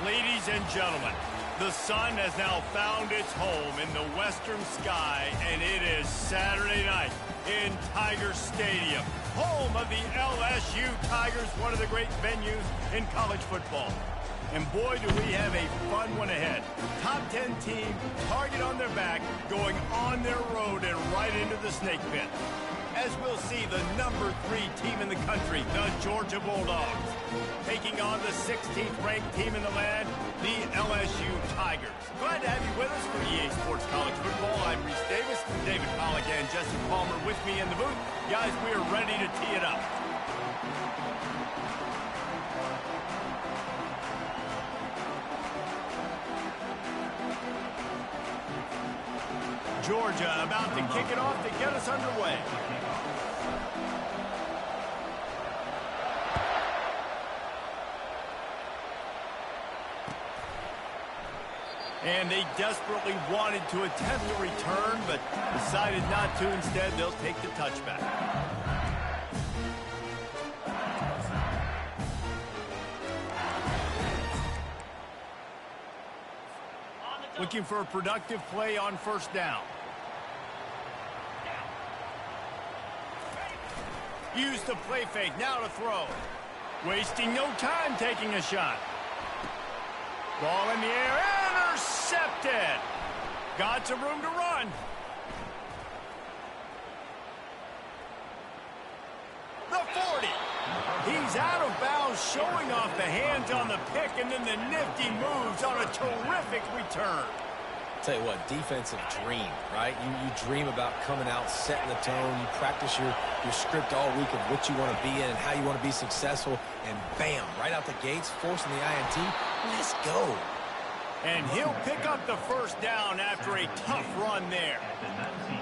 Ladies and gentlemen, the sun has now found its home in the western sky, and it is Saturday night in Tiger Stadium, home of the LSU Tigers, one of the great venues in college football. And boy, do we have a fun one ahead. Top 10 team, target on their back, going on their road and right into the snake pit. As we'll see, the number 3 team in the country, the Georgia Bulldogs, taking on the 16th ranked team in the land, the LSU Tigers. Glad to have you with us for EA Sports College Football. I'm Reese Davis, David Pollack, and Jesse Palmer with me in the booth. Guys, we are ready to tee it up. Georgia about to kick it off to get us underway. And they desperately wanted to attempt a return, but decided not to. Instead, they'll take the touchback. Looking for a productive play on first down. Use the play fake, now to throw. Wasting no time taking a shot. Ball in the air, intercepted. Got some room to run. The 40. He's out of bounds, showing off the hands on the pick, and then the nifty moves on a terrific return. Tell you what, defensive dream, right? You dream about coming out, setting the tone. You practice your script all week of what you want to be in and how you want to be successful. And bam, right out the gates, forcing the INT. Let's go. And he'll pick up the first down after a tough run there.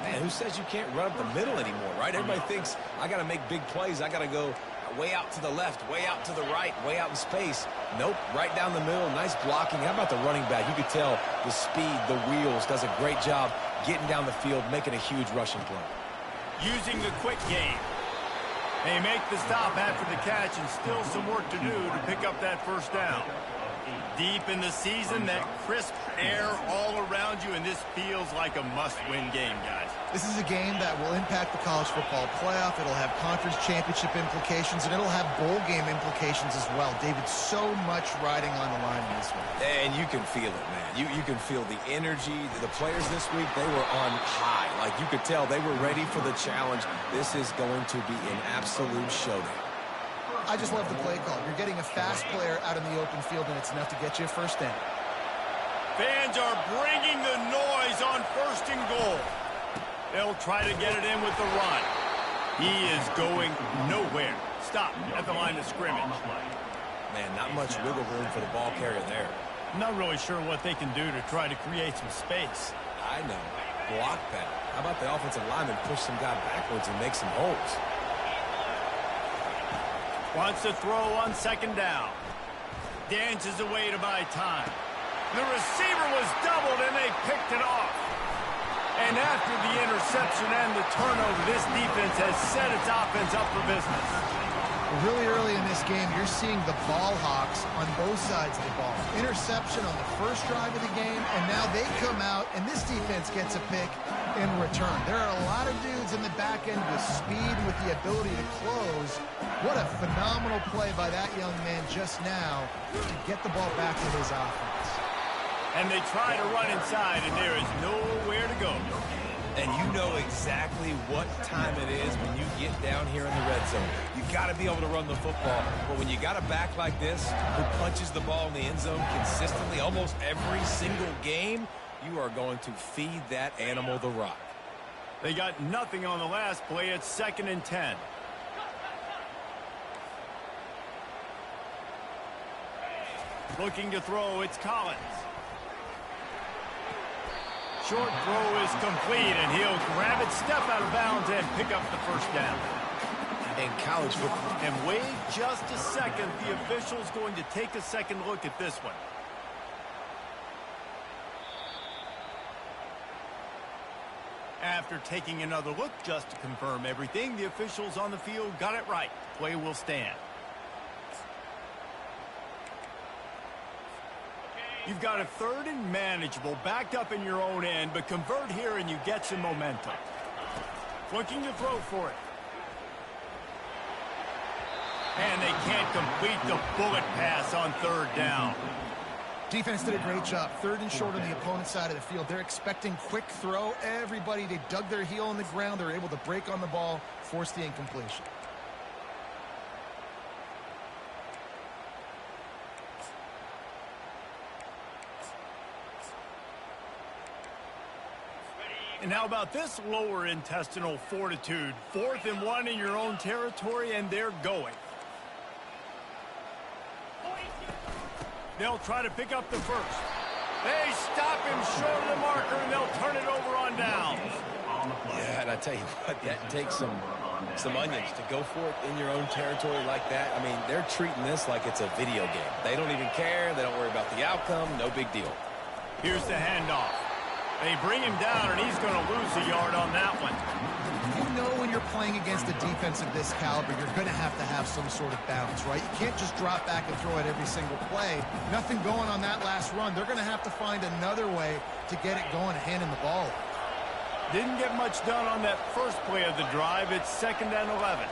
Man, who says you can't run up the middle anymore, right? Everybody thinks I got to make big plays. I got to go way out to the left, way out to the right, way out in space. Nope, right down the middle. Nice blocking. How about the running back? You could tell the speed, the wheels, does a great job getting down the field, making a huge rushing play. Using the quick game. They make the stop after the catch, and still some work to do to pick up that first down. Deep in the season, that crisp air all around you, and this feels like a must-win game, guys. This is a game that will impact the college football playoff. It'll have conference championship implications, and it'll have bowl game implications as well. David, so much riding on the line in this one. And you can feel it, man. You can feel the energy. The players this week, they were on high. Like, you could tell they were ready for the challenge. This is going to be an absolute showdown. I just love the play call. You're getting a fast player out in the open field, and it's enough to get you a first down. Fans are bringing the noise on first and goal. They'll try to get it in with the run. He is going nowhere. Stop at the line of scrimmage. Man, not much wiggle room for the ball carrier there. Not really sure what they can do to try to create some space. I know. Block that. How about the offensive lineman push some guy backwards and make some holes? Wants to throw on second down. Dances away to buy time. The receiver was doubled, and they picked it off. And after the interception and the turnover, this defense has set its offense up for business. Really early in this game, you're seeing the ball hawks on both sides of the ball. Interception on the first drive of the game, and now they come out, and this defense gets a pick in return. There are a lot of dudes in the back end with speed and with the ability to close. What a phenomenal play by that young man just now to get the ball back to his offense. And they try to run inside, and there is nowhere to go. And you know exactly what time it is when you get down here in the red zone. You got to be able to run the football. But when you got a back like this who punches the ball in the end zone consistently almost every single game, you are going to feed that animal the rock. They got nothing on the last play. It's 2nd and 10. Looking to throw, it's Collins. Short throw is complete, and he'll grab it, step out of bounds, and pick up the first down. In college football. And wait just a second. The official's going to take a second look at this one. After taking another look just to confirm everything, the officials on the field got it right. Play will stand. You've got a third and manageable, backed up in your own end, but convert here and you get some momentum. Looking to throw for it. And they can't complete the bullet pass on third down. Defense did a great job. Third and short on the opponent's side of the field. They're expecting quick throw. Everybody, they dug their heel in the ground. They're able to break on the ball, force the incompletion. And how about this lower intestinal fortitude? 4th and 1 in your own territory, and they're going. They'll try to pick up the first. They stop him short of the marker, and they'll turn it over on downs. Yeah, and I tell you what, that takes some onions to go for it in your own territory like that. I mean, they're treating this like it's a video game. They don't even care. They don't worry about the outcome. No big deal. Here's the handoff. They bring him down, and he's going to lose a yard on that one. You know when you're playing against a defense of this caliber, you're going to have some sort of balance, right? You can't just drop back and throw it every single play. Nothing going on that last run. They're going to have to find another way to get it going, handing the ball. Didn't get much done on that first play of the drive. It's 2nd and 11.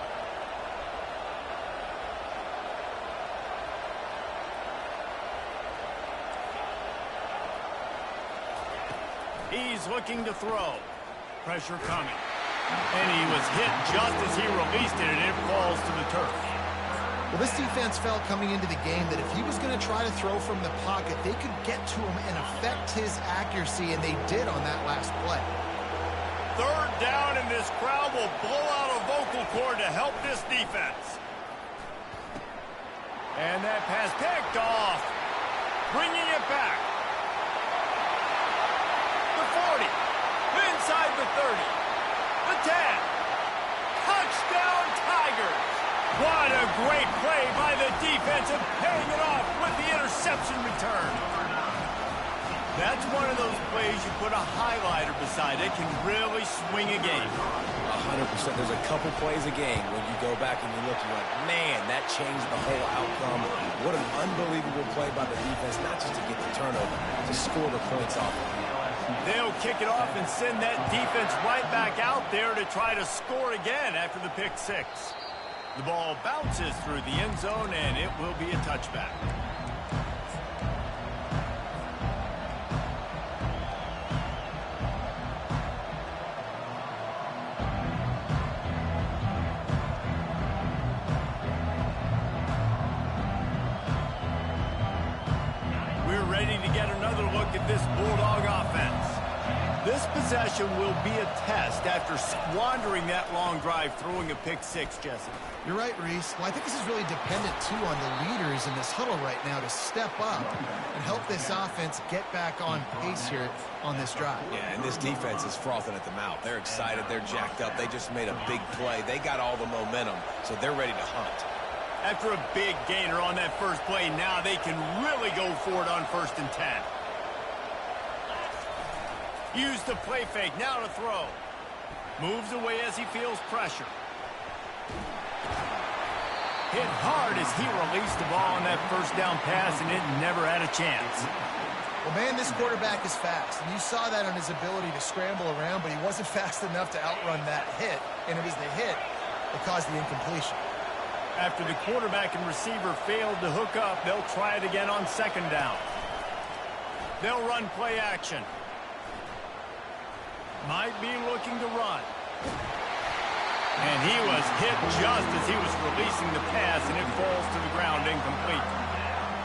He's looking to throw. Pressure coming. And he was hit just as he released it, and it falls to the turf. Well, this defense felt coming into the game that if he was going to try to throw from the pocket, they could get to him and affect his accuracy, and they did on that last play. 3rd down, and this crowd will blow out a vocal cord to help this defense. And that pass picked off. Bringing it back. The 40. Inside the 30. The 10. Touchdown, Tigers. What a great play by the defense and paying it off with the interception return. That's one of those plays you put a highlighter beside. It can really swing a game. 100%. There's a couple plays a game when you go back and you look, you're like, man, that changed the whole outcome. What an unbelievable play by the defense, not just to get the turnover, to score the points off of it. They'll kick it off and send that defense right back out there to try to score again after the pick six. The ball bounces through the end zone, and it will be a touchback. We're ready to get another look at this Bulldog offense. This possession will be a test after squandering that long drive throwing a pick six, Jesse. You're right, Reese. Well, I think this is really dependent, too, on the leaders in this huddle right now to step up and help this offense get back on pace here on this drive. Yeah, and this defense is frothing at the mouth. They're excited. They're jacked up. They just made a big play. They got all the momentum, so they're ready to hunt. After a big gainer on that first play, now they can really go for it on 1st and 10. Use the play fake, now to throw. Moves away as he feels pressure. Hit hard as he released the ball on that first down pass, and it never had a chance. Well, man, this quarterback is fast, and you saw that on his ability to scramble around, but he wasn't fast enough to outrun that hit, and it was the hit that caused the incompletion. After the quarterback and receiver failed to hook up, they'll try it again on 2nd down. They'll run play action. Might be looking to run. And he was hit just as he was releasing the pass, and it falls to the ground incomplete.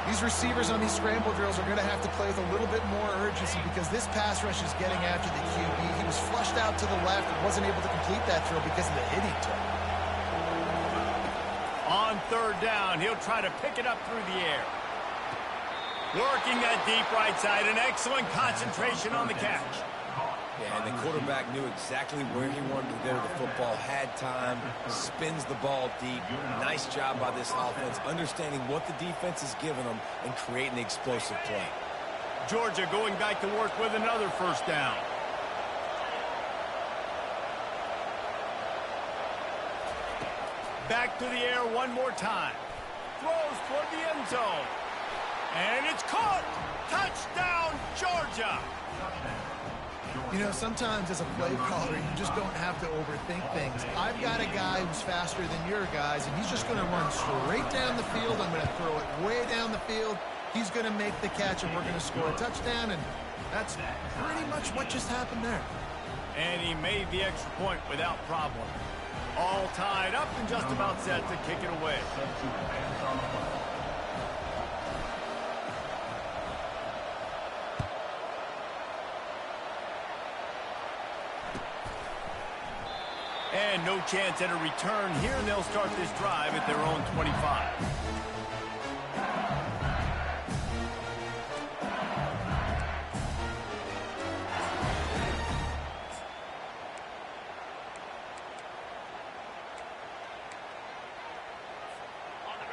These receivers on these scramble drills are going to have to play with a little bit more urgency because this pass rush is getting after the QB. He was flushed out to the left and wasn't able to complete that throw because of the hit he took. On 3rd down, he'll try to pick it up through the air. Working that deep right side, an excellent concentration on the catch. Yeah, and the quarterback knew exactly where he wanted to go to the football, had time, spins the ball deep. Nice job by this offense, understanding what the defense is giving them and creating the explosive play. Georgia going back to work with another 1st down. Back to the air one more time. Throws toward the end zone. And it's caught. Touchdown, Georgia. You know, sometimes as a play caller, you just don't have to overthink things. I've got a guy who's faster than your guys, and he's just going to run straight down the field. I'm going to throw it way down the field. He's going to make the catch, and we're going to score a touchdown, and that's pretty much what just happened there. And he made the extra point without problem. All tied up and just about set to kick it away. And no chance at a return here, and they'll start this drive at their own 25.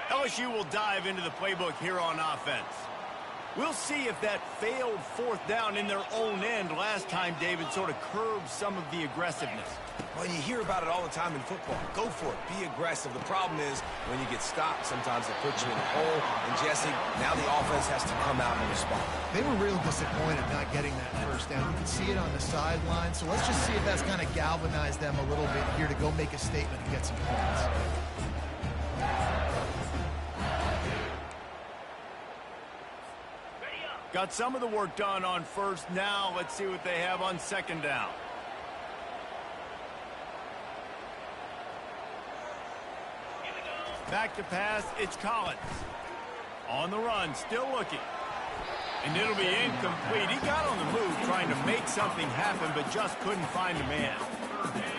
LSU will dive into the playbook here on offense. We'll see if that failed fourth down in their own end last time, David, sort of curbed some of the aggressiveness. Well, you hear about it all the time in football. Go for it. Be aggressive. The problem is when you get stopped, sometimes it puts you in a hole. And, Jesse, now the offense has to come out and respond. They were real disappointed not getting that first down. You can see it on the sideline. So let's just see if that's kind of galvanized them a little bit here to go make a statement and get some points. Got some of the work done on first. Now let's see what they have on second down. Back to pass, it's Collins. On the run, still looking. And it'll be incomplete. He got on the move trying to make something happen, but just couldn't find a man.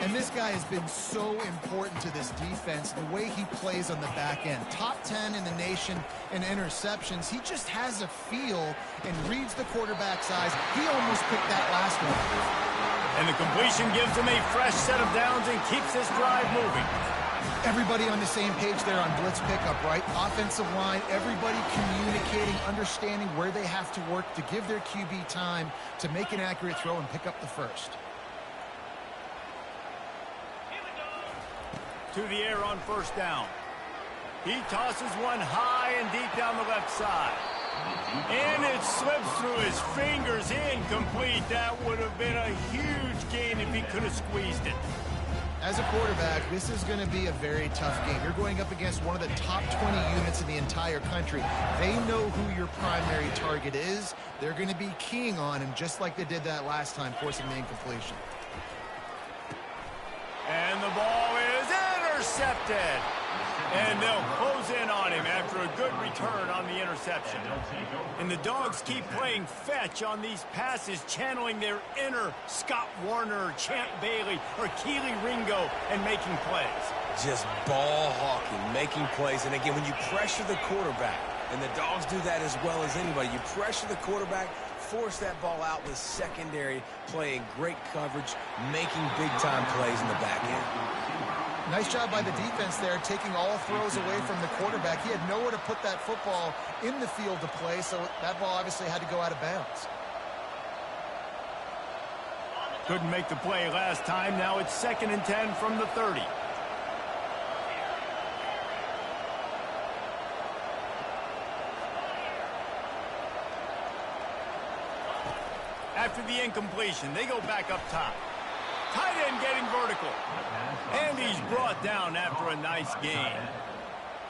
And this guy has been so important to this defense, the way he plays on the back end. Top 10 in the nation in interceptions. He just has a feel and reads the quarterback's eyes. He almost picked that last one. And the completion gives him a fresh set of downs and keeps this drive moving. Everybody on the same page there on blitz pickup, right? Offensive line, everybody communicating, understanding where they have to work to give their QB time to make an accurate throw and pick up the first. To the air on first down. He tosses one high and deep down the left side. And it slips through his fingers, incomplete. That would have been a huge gain if he could have squeezed it. As a quarterback, this is going to be a very tough game. You're going up against one of the top 20 units in the entire country. They know who your primary target is. They're going to be keying on him just like they did that last time, forcing the incompletion. And the ball is intercepted. And they'll close in on him after a good return on the interception. And the Dogs keep playing fetch on these passes, channeling their inner Scott Warner, Champ Bailey, or Keely Ringo, and making plays. Just ball hawking, making plays. And again, when you pressure the quarterback, and the Dogs do that as well as anybody, you pressure the quarterback, force that ball out with secondary, playing great coverage, making big-time plays in the back end. Nice job by the defense there, taking all throws away from the quarterback. He had nowhere to put that football in the field to play, so that ball obviously had to go out of bounds. Couldn't make the play last time. Now it's 2nd and 10 from the 30. After the incompletion, they go back up top. Tight end getting vertical. And he's brought down after a nice gain.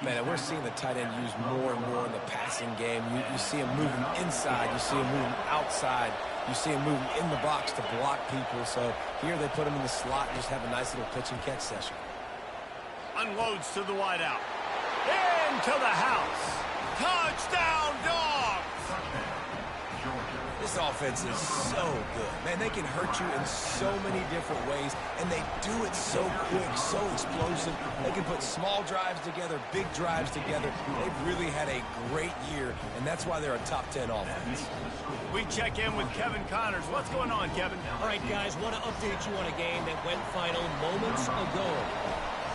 Man, we're seeing the tight end used more and more in the passing game. You see him moving inside. You see him moving outside. You see him moving in the box to block people. So here they put him in the slot and just have a nice little pitch and catch session. Unloads to the wideout. Into the house. Touchdown, Dogs! This offense is so good. Man, they can hurt you in so many different ways, and they do it so quick, so explosive. They can put small drives together, big drives together. They've really had a great year, and that's why they're a top 10 offense. We check in with Kevin Connors. What's going on, Kevin? All right, guys, want to update you on a game that went final moments ago.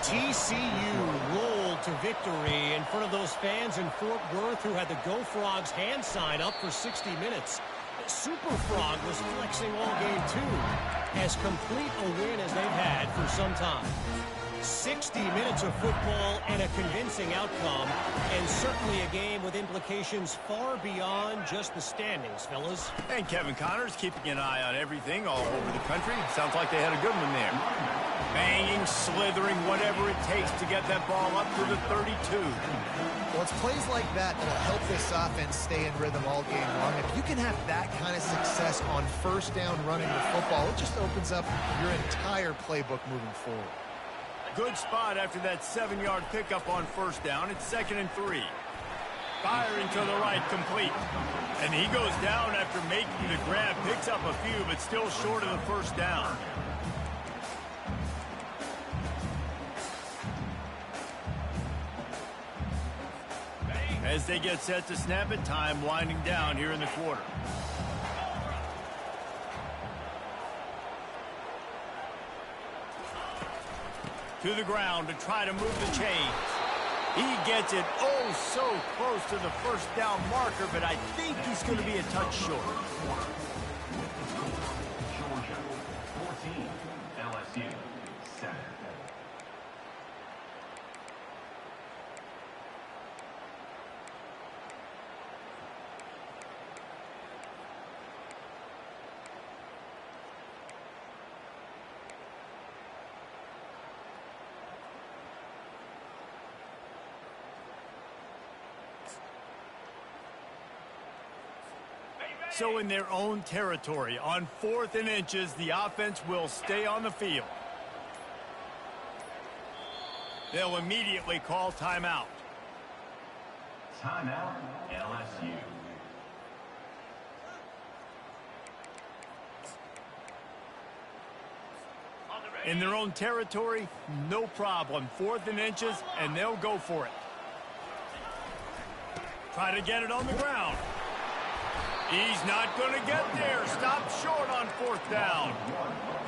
TCU rolled to victory in front of those fans in Fort Worth who had the Go Frogs hand sign up for 60 minutes. Super Frog was flexing all game, too. As complete a win as they've had for some time. 60 minutes of football and a convincing outcome, and certainly a game with implications far beyond just the standings, fellas. And Kevin Connors keeping an eye on everything all over the country. Sounds like they had a good one there. Banging, slithering, whatever it takes to get that ball up to the 32. Well, it's plays like that that'll help this offense stay in rhythm all game long. If you can have that kind of success on first down running the football, it just opens up your entire playbook moving forward. Good spot after that 7-yard pickup on first down. It's 2nd and 3. Firing to the right, complete. And he goes down after making the grab. Picks up a few, but still short of the first down. As they get set to snap it, time winding down here in the quarter. To the ground to try to move the chains. He gets it oh so close to the first down marker, but I think he's going to be a touch short. Georgia, 14, LSU, 7. So in their own territory, on 4th and inches, the offense will stay on the field. They'll immediately call timeout. Timeout, LSU. In their own territory, no problem. 4th and inches, and they'll go for it. Try to get it on the ground. He's not going to get there. Stop short on 4th down.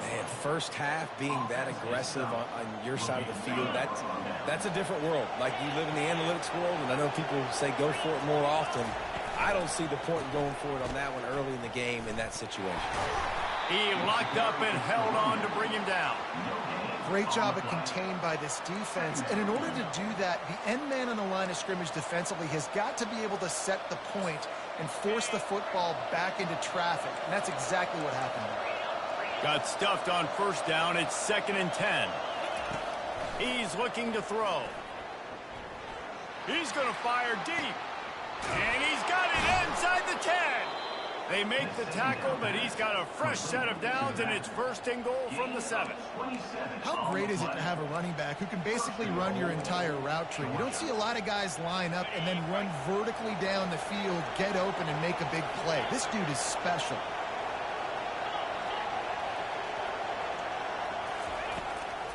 Man, first half being that aggressive on your side of the field, that's a different world. Like, you live in the analytics world, and I know people say go for it more often. I don't see the point in going for it on that one early in the game in that situation. He locked up and held on to bring him down. Great job of contained by this defense. And in order to do that, the end man on the line of scrimmage defensively has got to be able to set the point and force the football back into traffic. And that's exactly what happened there. Got stuffed on first down. It's 2nd and 10. He's looking to throw. He's going to fire deep. And he's got it inside the 10. They make the tackle, but he's got a fresh set of downs, and it's 1st and goal from the 7. How great is it to have a running back who can basically run your entire route tree? You don't see a lot of guys line up and then run vertically down the field, get open, and make a big play. This dude is special.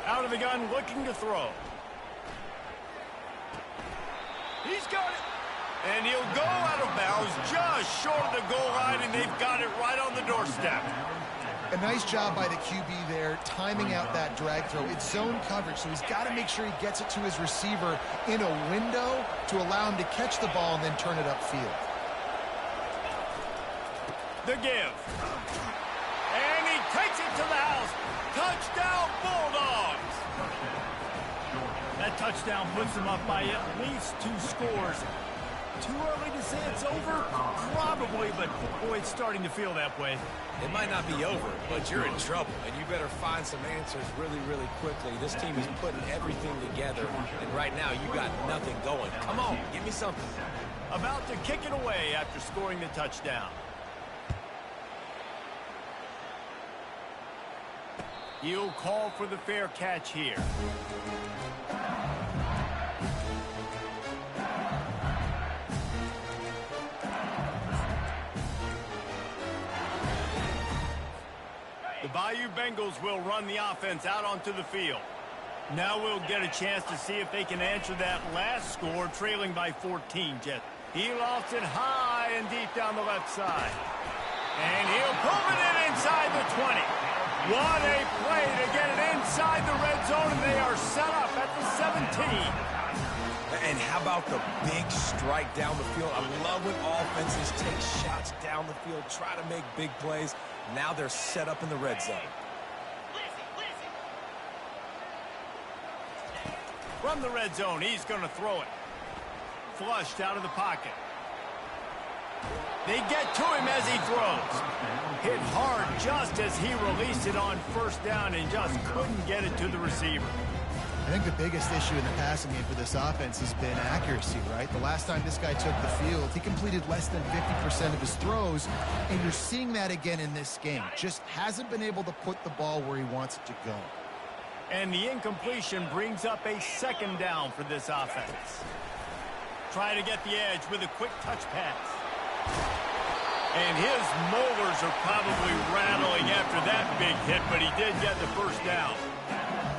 Out of the gun, looking to throw. He's got it. And he'll go out of bounds just short of the goal line, and they've got it right on the doorstep. A nice job by the QB there, timing out that drag throw. It's zone coverage, so he's got to make sure he gets it to his receiver in a window to allow him to catch the ball and then turn it upfield. The give. And he takes it to the house. Touchdown, Bulldogs. That touchdown puts them up by at least 2 scores. Too early to say it's over? Probably, but boy, it's starting to feel that way. It might not be over, but you're in trouble, and you better find some answers really, really quickly. This team is putting everything together, and right now you got nothing going. Come on, give me something. About to kick it away after scoring the touchdown. He'll call for the fair catch here. The Bayou Bengals will run the offense out onto the field. Now we'll get a chance to see if they can answer that last score, trailing by 14, Jet. He lofts it high and deep down the left side. And he'll pull it in inside the 20. What a play to get it inside the red zone, and they are set up at the 17. And how about the big strike down the field? I love when offenses take shots down the field, try to make big plays. Now they're set up in the red zone. From the red zone, he's going to throw it. Flushed out of the pocket. They get to him as he throws. Hit hard just as he released it on first down and just couldn't get it to the receiver. I think the biggest issue in the passing game for this offense has been accuracy, right? The last time this guy took the field, he completed less than 50% of his throws, and you're seeing that again in this game. Just hasn't been able to put the ball where he wants it to go. And the incompletion brings up a second down for this offense. Try to get the edge with a quick touch pass. And his molars are probably rattling after that big hit, but he did get the first down.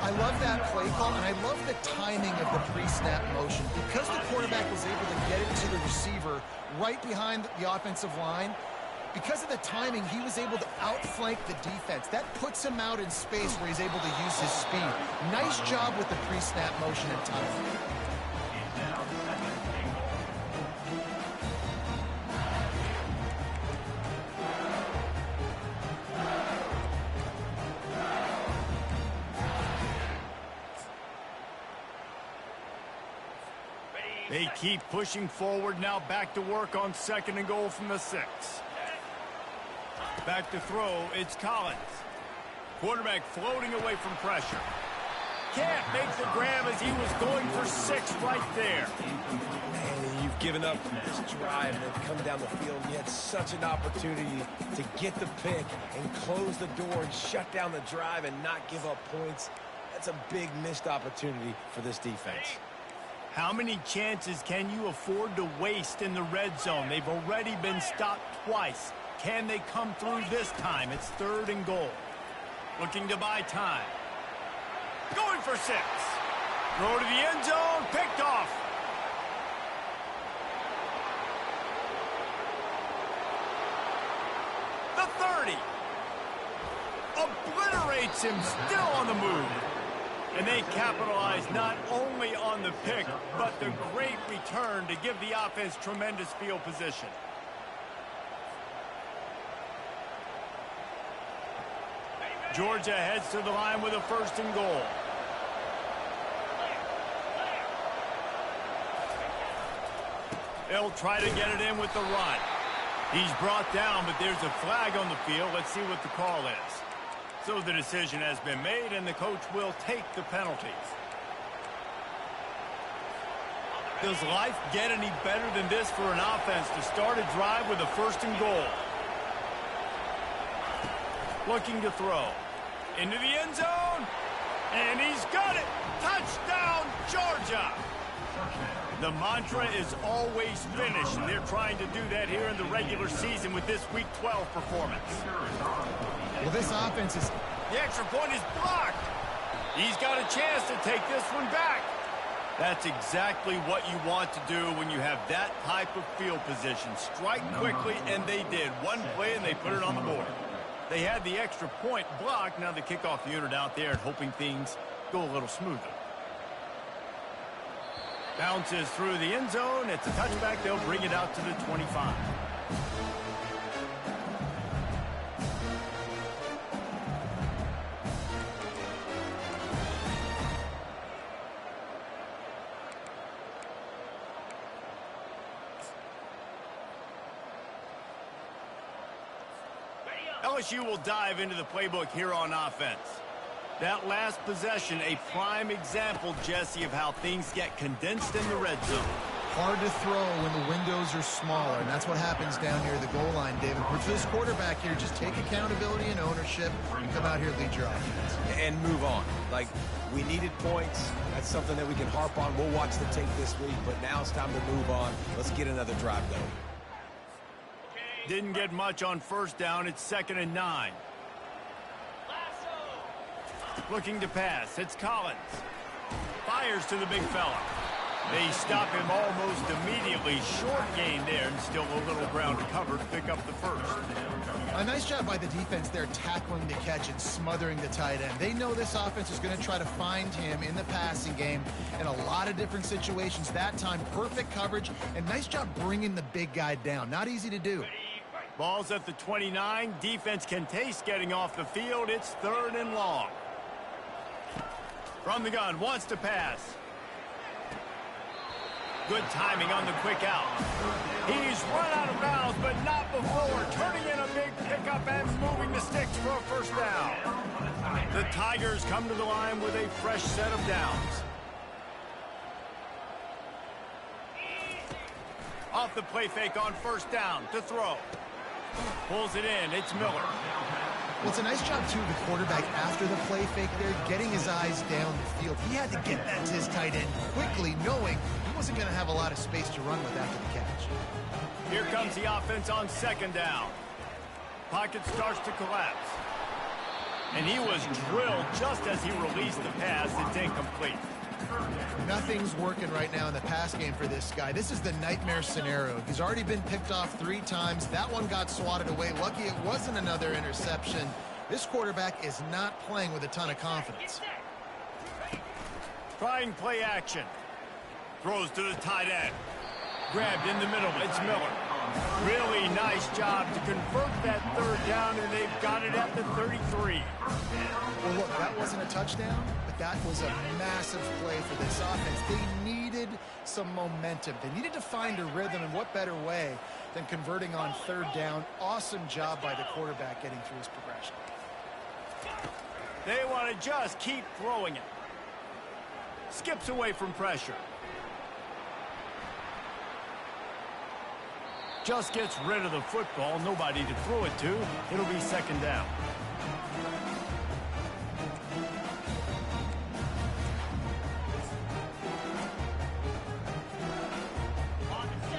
I love that play call, and I love the timing of the pre-snap motion. Because the quarterback was able to get it to the receiver right behind the offensive line, because of the timing, he was able to outflank the defense. That puts him out in space where he's able to use his speed. Nice job with the pre-snap motion and timing. They keep pushing forward, now back to work on 2nd and goal from the 6. Back to throw, it's Collins. Quarterback floating away from pressure. Can't make the grab as he was going for 6 right there. Man, you've given up this drive and then come down the field. And you had such an opportunity to get the pick and close the door and shut down the drive and not give up points. That's a big missed opportunity for this defense. How many chances can you afford to waste in the red zone? They've already been stopped twice. Can they come through this time? It's 3rd and goal. Looking to buy time. Going for 6. Throw to the end zone. Picked off. The 30. Obliterates him, still on the move. And they capitalize not only on the pick, but the great return to give the offense tremendous field position. Georgia heads to the line with a 1st and goal. They'll try to get it in with the run. He's brought down, but there's a flag on the field. Let's see what the call is. So the decision has been made, and the coach will take the penalties. Does life get any better than this for an offense to start a drive with a 1st and goal? Looking to throw. Into the end zone. And he's got it. Touchdown, Georgia. The mantra is always finish, and they're trying to do that here in the regular season with this Week 12 performance. Well, this offense is... The extra point is blocked. He's got a chance to take this one back. That's exactly what you want to do when you have that type of field position. Strike quickly, and they did. One play, and they put it on the board. They had the extra point blocked. Now the kickoff unit out there and hoping things go a little smoother. Bounces through the end zone. It's a touchback. They'll bring it out to the 25. LSU will dive into the playbook here on offense. That last possession, a prime example, Jesse, of how things get condensed in the red zone. Hard to throw when the windows are smaller, and that's what happens down here at the goal line, David. For this quarterback here, just take accountability and ownership and come out here and lead your offense. And move on. Like, we needed points. That's something that we can harp on. We'll watch the tape this week, but now it's time to move on. Let's get another drive going. Didn't get much on 1st down. It's 2nd and 9. Looking to pass. It's Collins. Fires to the big fella. They stop him almost immediately. Short gain there, and still a little ground to cover to pick up the 1st. A nice job by the defense there tackling the catch and smothering the tight end. They know this offense is going to try to find him in the passing game in a lot of different situations. That time, perfect coverage, and nice job bringing the big guy down. Not easy to do. Ball's at the 29. Defense can taste getting off the field. It's 3rd and long. From the gun, wants to pass. Good timing on the quick out. He's run out of bounds, but not before turning in a big pickup and moving the sticks for a first down. The Tigers come to the line with a fresh set of downs. Off the play fake on first down to throw. Pulls it in. It's Miller. Well, it's a nice job, too, of the quarterback after the play fake there, getting his eyes down the field. He had to get that to his tight end quickly, knowing he wasn't going to have a lot of space to run with after the catch. Here comes the offense on second down. Pocket starts to collapse. And he was drilled just as he released the pass. It's incomplete. Nothing's working right now in the pass game for this guy. This is the nightmare scenario. He's already been picked off 3 times. That one got swatted away. Lucky it wasn't another interception. This quarterback is not playing with a ton of confidence. Trying play action. Throws to the tight end. Grabbed in the middle. It's Miller. Really nice job to convert that third down, and they've got it at the 33. Well, look, that wasn't a touchdown, but that was a massive play for this offense. They needed some momentum. They needed to find a rhythm, and what better way than converting on third down. Awesome job by the quarterback getting through his progression. They want to just keep throwing it. Skips away from pressure. Just gets rid of the football. Nobody to throw it to. It'll be second down.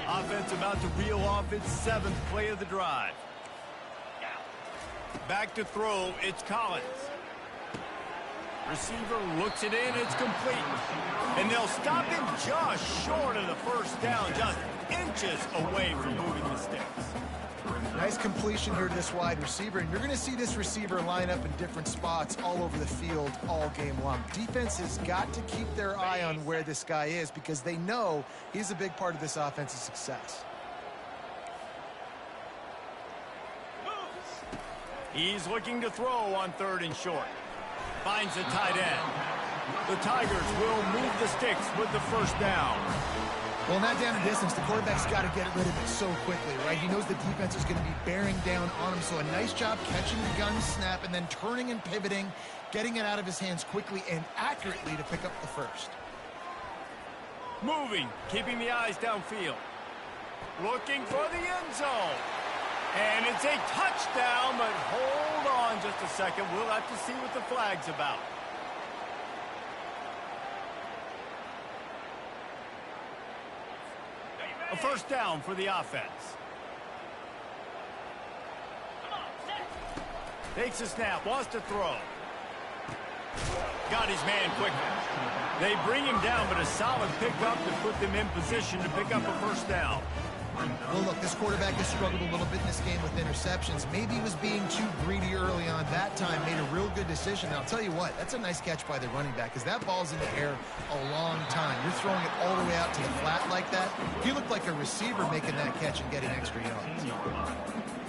Offense about to reel off its 7th play of the drive. Back to throw. It's Collins. Receiver looks it in. It's complete. And they'll stop him just short of the first down. Just inches away from moving the sticks. Nice completion here to this wide receiver, and you're going to see this receiver line up in different spots all over the field all game long. Defense has got to keep their eye on where this guy is because they know he's a big part of this offense's success. He's looking to throw on third and short. Finds the tight end. The Tigers will move the sticks with the first down. Well, in that down and distance, the quarterback's got to get rid of it so quickly, right? He knows the defense is going to be bearing down on him, so a nice job catching the gun snap and then turning and pivoting, getting it out of his hands quickly and accurately to pick up the first. Moving, keeping the eyes downfield. Looking for the end zone. And it's a touchdown, but hold on just a second. We'll have to see what the flag's about. A first down for the offense. Takes a snap, wants to throw. Got his man quickly. They bring him down, but a solid pickup to put them in position to pick up a first down. Well, look, this quarterback has struggled a little bit in this game with interceptions. Maybe he was being too greedy early on. That time made a real good decision. And I'll tell you what, that's a nice catch by the running back because that ball's in the air a long time. You're throwing it all the way out to the flat like that. He looked like a receiver making that catch and getting extra yards.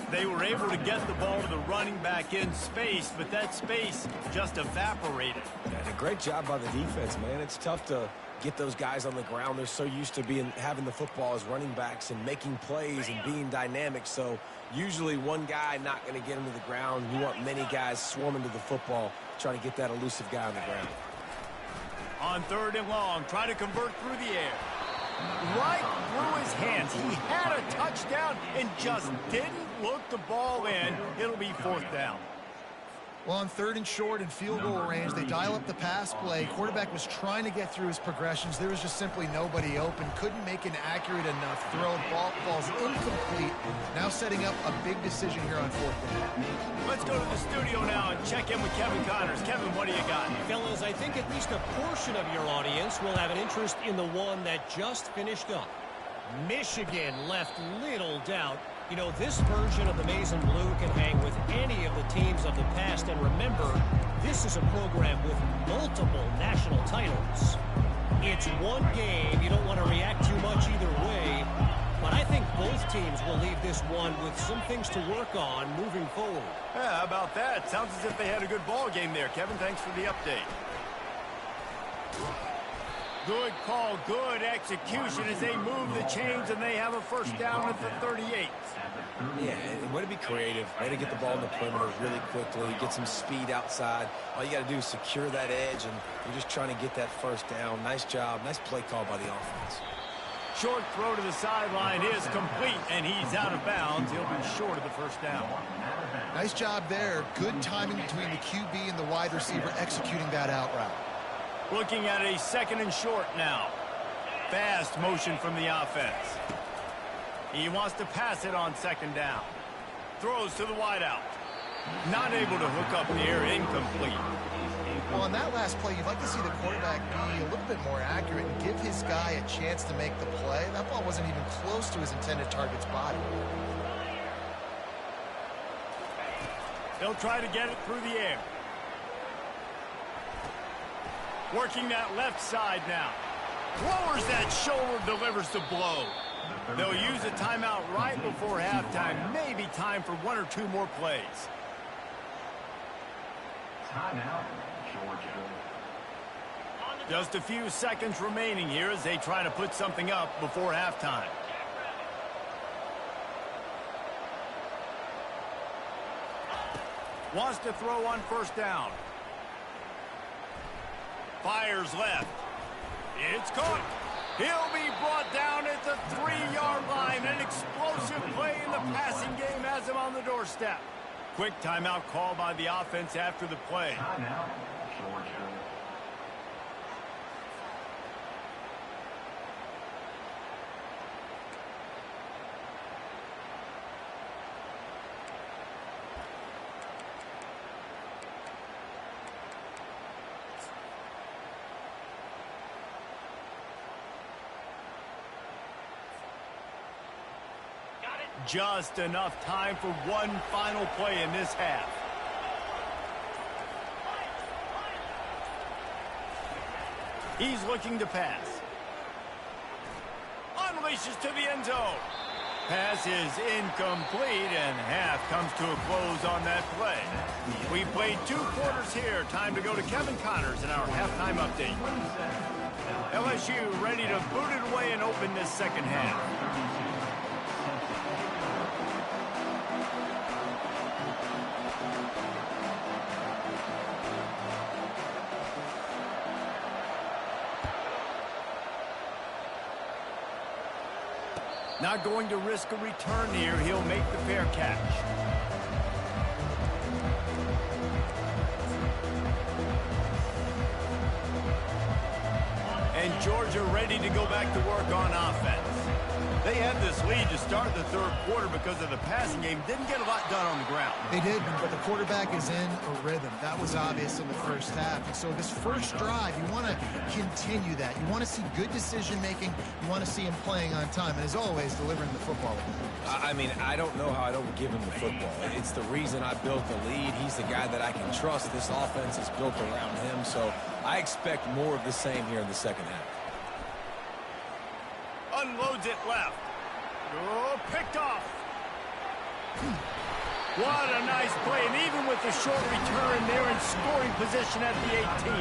They were able to get the ball to the running back in space, but that space just evaporated. And a great job by the defense, man. It's tough to get those guys on the ground. They're so used to having the football as running backs and making plays and being dynamic. So usually one guy not going to get him to the ground. You want many guys swarming to the football, trying to get that elusive guy on the ground. On third and long, try to convert through the air. Right through his hands. He had a touchdown and just didn't look the ball in. It'll be fourth down. Well, on third and short and field goal range, they dial up the pass play. Quarterback was trying to get through his progressions. There was just simply nobody open. Couldn't make an accurate enough throw. Ball falls incomplete. Now setting up a big decision here on fourth down. Let's go to the studio now and check in with Kevin Connors. Kevin, what do you got? Fellas, I think at least a portion of your audience will have an interest in the one that just finished up. Michigan left little doubt. You know, this version of the Maize and Blue can hang with any of the teams of the past. And remember, this is a program with multiple national titles. It's one game. You don't want to react too much either way. But I think both teams will leave this one with some things to work on moving forward. Yeah, how about that? Sounds as if they had a good ball game there. Kevin, thanks for the update. Good call, good execution as they move the chains and they have a first down at the 38. Yeah, and way to be creative, way to get the ball in the perimeter really quickly, get some speed outside. All you got to do is secure that edge, and you're just trying to get that first down. Nice job, nice play call by the offense. Short throw to the sideline is complete, and he's out of bounds. He'll be short of the first down. Nice job there. Good timing between the QB and the wide receiver executing that out route. Looking at a second and short now. Fast motion from the offense. He wants to pass it on second down. Throws to the wideout. Not able to hook up there, incomplete. Well, on that last play, you'd like to see the quarterback be a little bit more accurate and give his guy a chance to make the play. That ball wasn't even close to his intended target's body. They'll try to get it through the air. Working that left side now. Lowers that shoulder, delivers the blow. They'll use a timeout right before halftime. Maybe time for one or two more plays. Timeout, Georgia. Just a few seconds remaining here as they try to put something up before halftime. Wants to throw on first down. Fires left. It's caught. He'll be brought down at the 3-yard line. An explosive play in the passing game has him on the doorstep. Quick timeout call by the offense after the play. Timeout, Georgia. Just enough time for one final play in this half. He's looking to pass. Unleashes to the end zone. Pass is incomplete, and half comes to a close on that play. We played 2 quarters here. Time to go to Kevin Connors in our halftime update. LSU ready to boot it away and open this second half. Not going to risk a return here. He'll make the fair catch. And Georgia ready to go back to work on offense. They had this lead to start the third quarter because of the passing game. Didn't get a lot done on the ground. They did, but the quarterback is in a rhythm. That was obvious in the first half. And so this first drive, you want to continue that. You want to see good decision-making. You want to see him playing on time. And as always, delivering the football. I mean, I don't know how I don't give him the football. It's the reason I built the lead. He's the guy that I can trust. This offense is built around him. So I expect more of the same here in the second half. Unloads it left. Oh, picked off. What a nice play. And even with the short return, they're in scoring position at the 18.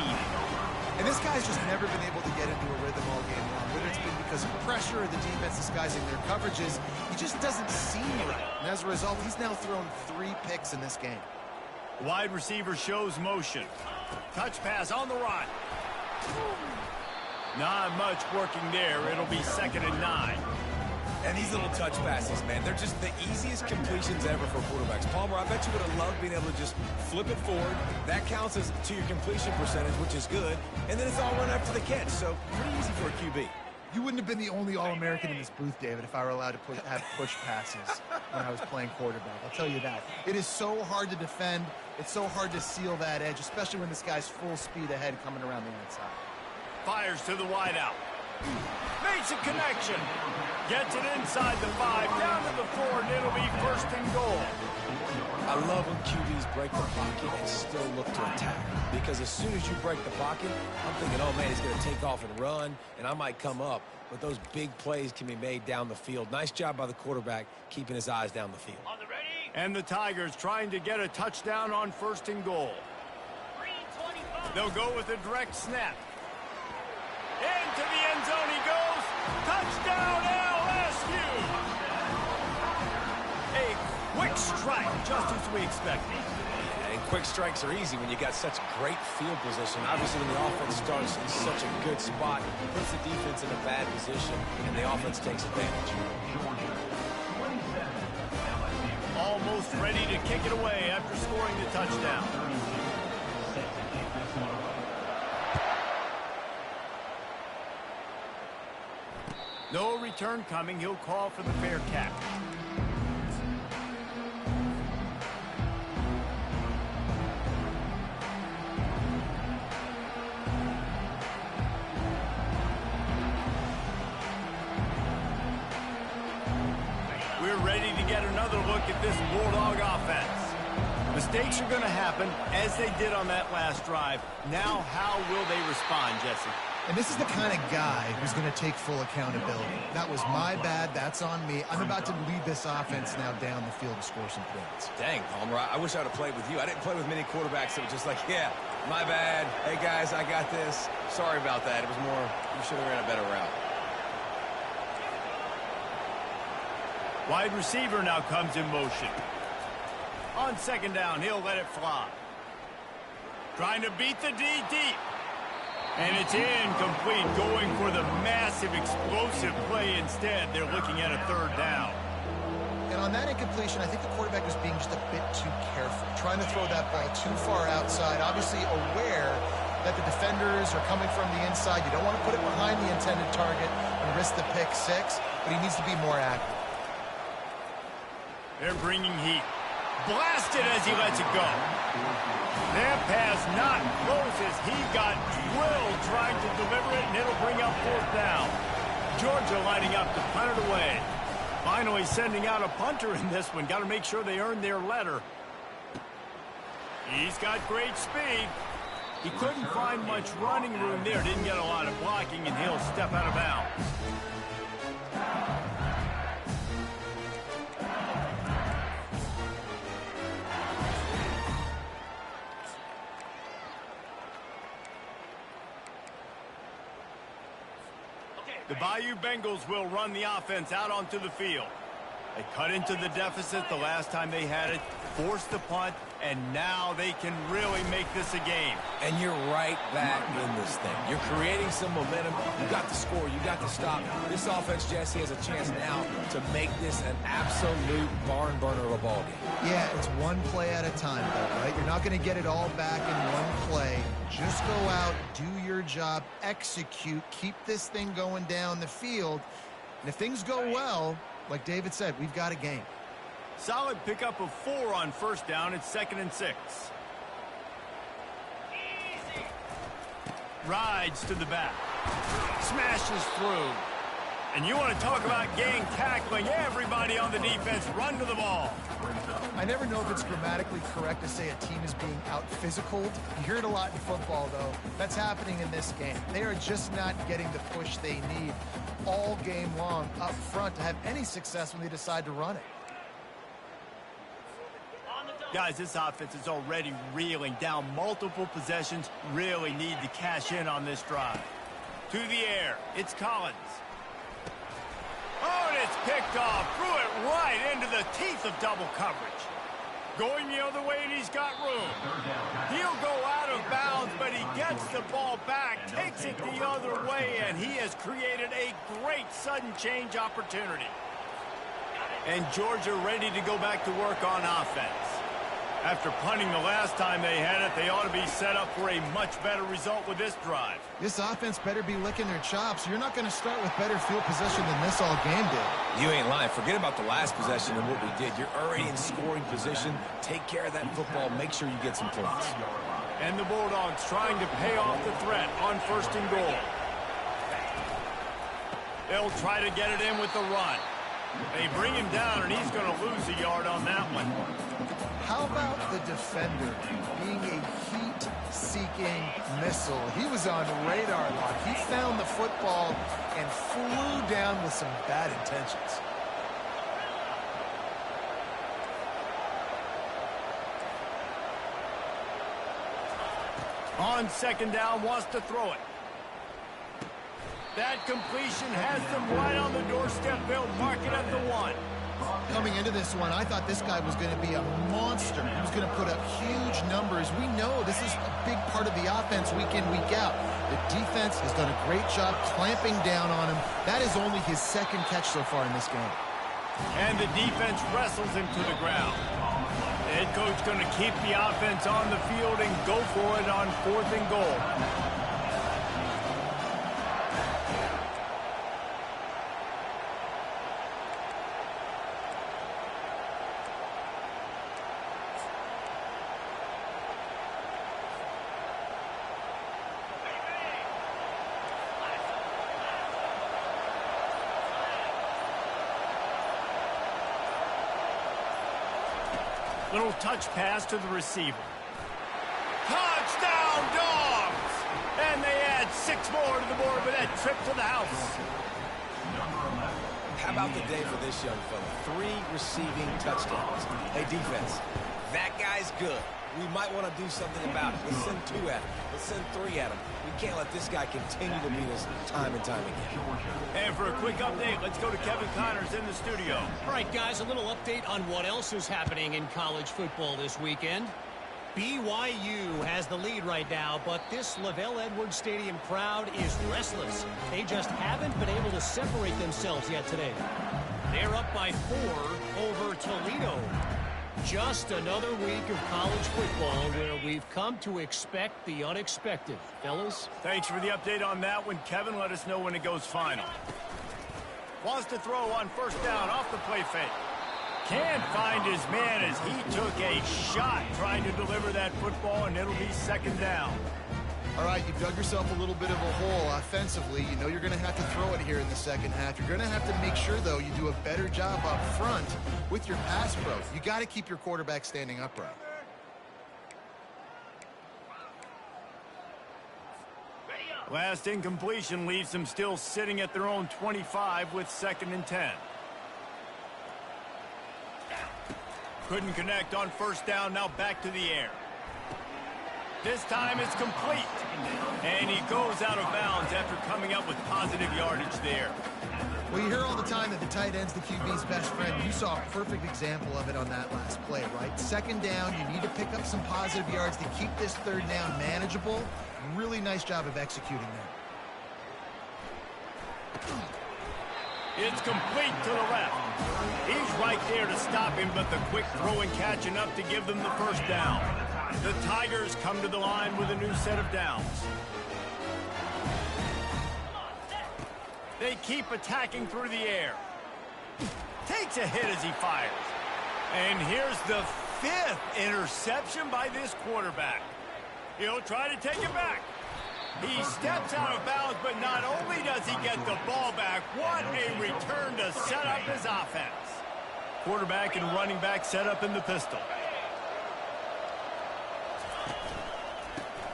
And this guy's just never been able to get into a rhythm all game long. Whether it's been because of pressure or the defense disguising their coverages, he just doesn't seem right. And as a result, he's now thrown 3 picks in this game. Wide receiver shows motion. Touch pass on the run. Not much working there. It'll be 2nd and 9. And these little touch passes, man, they're just the easiest completions ever for quarterbacks. Palmer, I bet you would have loved being able to just flip it forward. That counts as to your completion percentage, which is good. And then it's all run after the catch, so pretty easy for a QB. You wouldn't have been the only All-American in this booth, David, if I were allowed to have push passes when I was playing quarterback. I'll tell you that. It is so hard to defend. It's so hard to seal that edge, especially when this guy's full speed ahead coming around the outside. Fires to the wideout. Makes a connection. Gets it inside the 5, down to the 4, and it'll be 1st and goal. I love when QBs break the pocket and still look to attack. Because as soon as you break the pocket, I'm thinking, oh, man, he's going to take off and run, and I might come up. But those big plays can be made down the field. Nice job by the quarterback keeping his eyes down the field. And the Tigers trying to get a touchdown on 1st and goal. They'll go with a direct snap. Into the end zone he goes. Touchdown, LSU! A quick strike, just as we expected. And quick strikes are easy when you got such great field position. Obviously, when the offense starts in such a good spot, it puts the defense in a bad position, and the offense takes advantage. Almost ready to kick it away after scoring the touchdown. No return coming. He'll call for the fair catch. We're ready to get another look at this Bulldog offense. Mistakes are going to happen, as they did on that last drive. Now, how will they respond, Jesse? And this is the kind of guy who's going to take full accountability. That was my bad. That's on me. I'm about to lead this offense now down the field to score some points. Dang, Palmer, I wish I would have played with you. I didn't play with many quarterbacks that were just like, yeah, my bad. Hey, guys, I got this. Sorry about that. It was more, you should have ran a better route. Wide receiver now comes in motion. On second down, he'll let it fly. Trying to beat the D deep. And it's incomplete, going for the massive explosive play instead. They're looking at a third down. And on that incompletion, I think the quarterback was being just a bit too careful, trying to throw that ball too far outside, obviously aware that the defenders are coming from the inside. You don't want to put it behind the intended target and risk the pick six, but he needs to be more accurate. They're bringing heat. Blasted as he lets it go. That pass not close as he got drilled trying to deliver it, and it'll bring up fourth down. Georgia lining up to punt it away. Finally sending out a punter in this one. Got to make sure they earn their letter. He's got great speed. He couldn't find much running room there. Didn't get a lot of blocking, and he'll step out of bounds. The Bayou Bengals will run the offense out onto the field. They cut into the deficit the last time they had it, forced the punt, and now they can really make this a game. And you're right back in this thing. You're creating some momentum. You got the score. You got the stop. This offense, Jesse, has a chance now to make this an absolute barn burner of a ball game. Yeah, it's one play at a time, though, right? You're not going to get it all back in one play. Just go out, do your job, execute, keep this thing going down the field. And if things go well, like David said, we've got a game. Solid pickup of 4 on first down. It's 2nd and 6. Rides to the back. Smashes through. And you want to talk about gang tackling. Everybody on the defense run to the ball. I never know if it's grammatically correct to say a team is being out-physicaled. You hear it a lot in football, though. That's happening in this game. They are just not getting the push they need all game long up front to have any success when they decide to run it. Guys, this offense is already reeling down multiple possessions. Really need to cash in on this drive. To the air, it's Collins. Oh, and it's picked off. Threw it right into the teeth of double coverage. Going the other way, and he's got room. He'll go out of bounds, but he gets the ball back, takes it the other way, and he has created a great sudden change opportunity. And Georgia ready to go back to work on offense. After punting the last time they had it, they ought to be set up for a much better result with this drive. This offense better be licking their chops. You're not going to start with better field possession than this all game did. You ain't lying. Forget about the last possession and what we did. You're already in scoring position. Take care of that football. Make sure you get some points. And the Bulldogs trying to pay off the threat on 1st and goal. They'll try to get it in with the run. They bring him down, and he's going to lose a yard on that one. How about the defender being a heat-seeking missile? He was on radar lock. He found the football and flew down with some bad intentions. On 2nd down, wants to throw it. That completion has them right on the doorstep. They'll mark it at the 1. Coming into this one, I thought this guy was going to be a monster. He was going to put up huge numbers. We know this is a big part of the offense week in, week out. The defense has done a great job clamping down on him. That is only his second catch so far in this game. And the defense wrestles him to the ground. The head coach going to keep the offense on the field and go for it on 4th and goal. Little touch pass to the receiver. Touchdown, Dogs! And they add 6 more to the board with that trip to the house. How about the day for this young fella? 3 receiving touchdowns. Hey, defense, that guy's good. We might want to do something about it. Let's send 2 at him. Let's send 3 at him. We can't let this guy continue to beat us time and time again. And for a quick update, let's go to Kevin Connors in the studio. All right, guys, a little update on what else is happening in college football this weekend. BYU has the lead right now, but this LaVell Edwards Stadium crowd is restless. They just haven't been able to separate themselves yet today. They're up by 4 over Toledo. Just another week of college football where we've come to expect the unexpected. Fellas? Thanks for the update on that one, Kevin. Let us know when it goes final. Wants to throw on 1st down off the play fake. Can't find his man as he took a shot trying to deliver that football, and it'll be 2nd down. All right, you dug yourself a little bit of a hole offensively. You know you're going to have to throw it here in the second half. You're going to have to make sure, though, you do a better job up front with your pass pro. You got to keep your quarterback standing upright. Last incompletion leaves them still sitting at their own 25 with 2nd and 10. Couldn't connect on 1st down, now back to the air. This time it's complete. And he goes out of bounds after coming up with positive yardage there. Well, you hear all the time that the tight end's the QB's best friend. You saw a perfect example of it on that last play, right? 2nd down, you need to pick up some positive yards to keep this 3rd down manageable. Really nice job of executing that. It's complete to the left. He's right there to stop him, but the quick throw and catch enough to give them the 1st down. The Tigers come to the line with a new set of downs. They keep attacking through the air. Takes a hit as he fires. And here's the 5th interception by this quarterback. He'll try to take it back. He steps out of bounds, but not only does he get the ball back, what a return to set up his offense. Quarterback and running back set up in the pistol.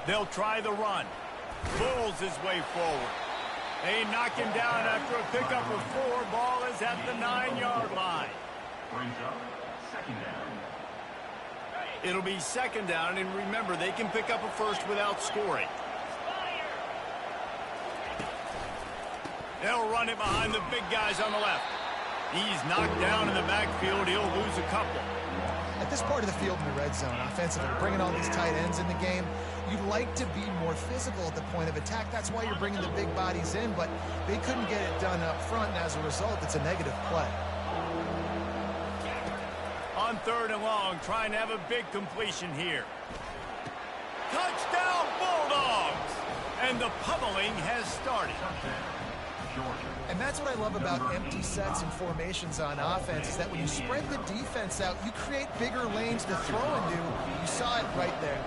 They'll try the run. Pulls his way forward. They knock him down after a pickup of 4. Ball is at the 9-yard line. Brings up 2nd down. It'll be 2nd down, and remember, they can pick up a 1st without scoring. They'll run it behind the big guys on the left. He's knocked down in the backfield. He'll lose a couple. At this part of the field in the red zone, offensively, bringing all these tight ends in the game, you'd like to be more physical at the point of attack. That's why you're bringing the big bodies in, but they couldn't get it done up front, and as a result, it's a negative play. On 3rd and long, trying to have a big completion here. Touchdown, Bulldogs! And the pummeling has started. And that's what I love about empty sets and formations on offense, is that when you spread the defense out, you create bigger lanes to throw into. You saw it right there.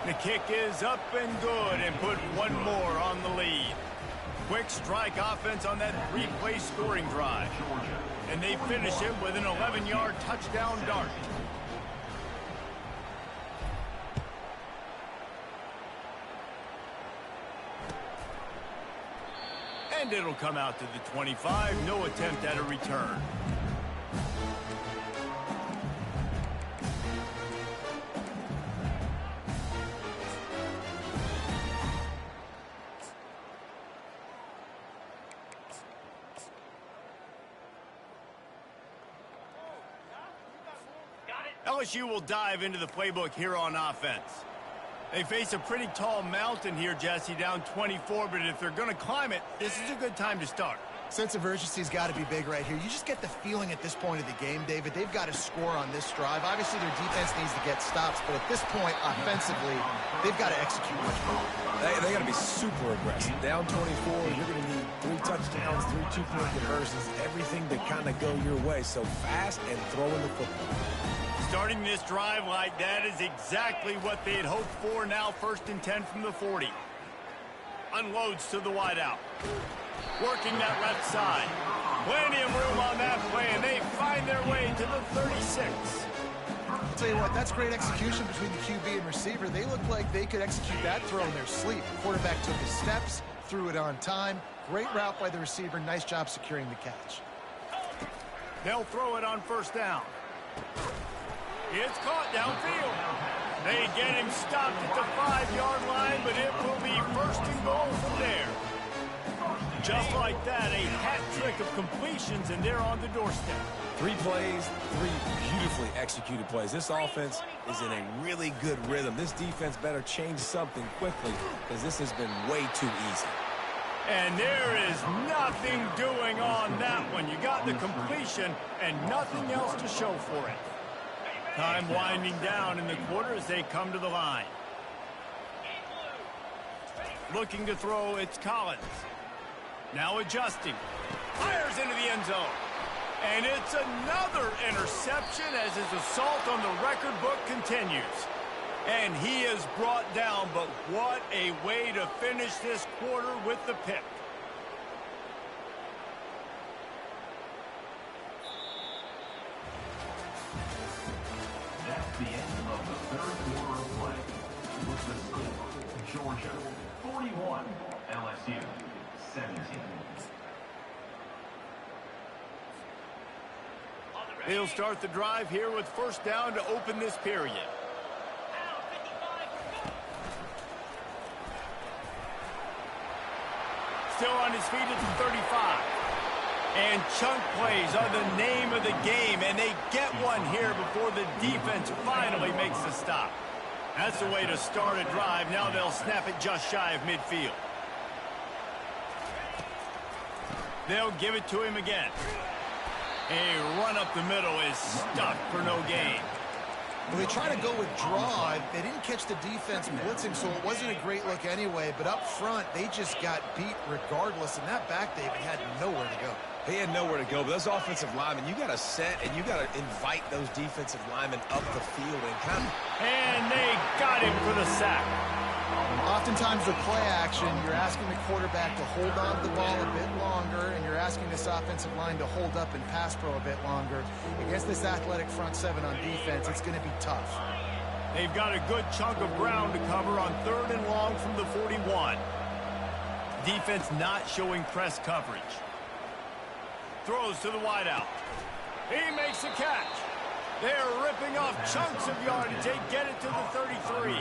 The kick is up and good, and put 1 more on the lead. Quick strike offense on that 3-play scoring drive. And they finish it with an 11-yard touchdown dart. And it'll come out to the 25. No attempt at a return. LSU will dive into the playbook here on offense. They face a pretty tall mountain here, Jesse, down 24, but if they're going to climb it, this is a good time to start. Sense of urgency's got to be big right here. You just get the feeling at this point of the game, David, they've got to score on this drive. Obviously, their defense needs to get stops, but at this point, offensively, they've got to execute much more. They got to be super aggressive. Down 24, you're going to need 3 touchdowns, 3 two-point conversions, everything to kind of go your way. So fast and throwing the football. Starting this drive like that is exactly what they had hoped for. Now 1st and 10 from the 40. Unloads to the wideout. Working that left side. Plenty of room on that play, and they find their way to the 36. I'll tell you what, that's great execution between the QB and receiver. They look like they could execute that throw in their sleep. Quarterback took his steps, threw it on time. Great route by the receiver. Nice job securing the catch. They'll throw it on 1st down. It's caught downfield. They get him stopped at the 5-yard line, but it will be 1st and goal from there. Just like that, a hat trick of completions, and they're on the doorstep. 3 plays, 3 beautifully executed plays. This offense is in a really good rhythm. This defense better change something quickly because this has been way too easy. And there is nothing doing on that one. You got the completion and nothing else to show for it. Time winding down in the quarter as they come to the line. Looking to throw, it's Collins. Now adjusting. Fires into the end zone. And it's another interception as his assault on the record book continues. And he is brought down, but what a way to finish this quarter with the pick. That's the end of the 3rd quarter of play. With the score, Georgia 41, LSU 17. He'll start the drive here with 1st down to open this period. Still on his feet at the 35. And chunk plays are the name of the game, and they get one here before the defense finally makes the stop. That's the way to start a drive. Now they'll snap it just shy of midfield. They'll give it to him again. A run up the middle is stuck for no gain. Well, they try to go with draw. They didn't catch the defense blitzing, so it wasn't a great look anyway. But up front, they just got beat regardless. And that back, David, had nowhere to go. He had nowhere to go, but those offensive linemen, you got to set and you got to invite those defensive linemen up the field and kind of... And they got him for the sack. Oftentimes with play action, you're asking the quarterback to hold on to the ball a bit longer, and you're asking this offensive line to hold up and pass pro a bit longer. Against this athletic front 7 on defense, it's going to be tough. They've got a good chunk of ground to cover on 3rd and long from the 41. Defense not showing press coverage. Throws to the wideout. He makes the catch. They're ripping off chunks of yardage. They get it to the 33.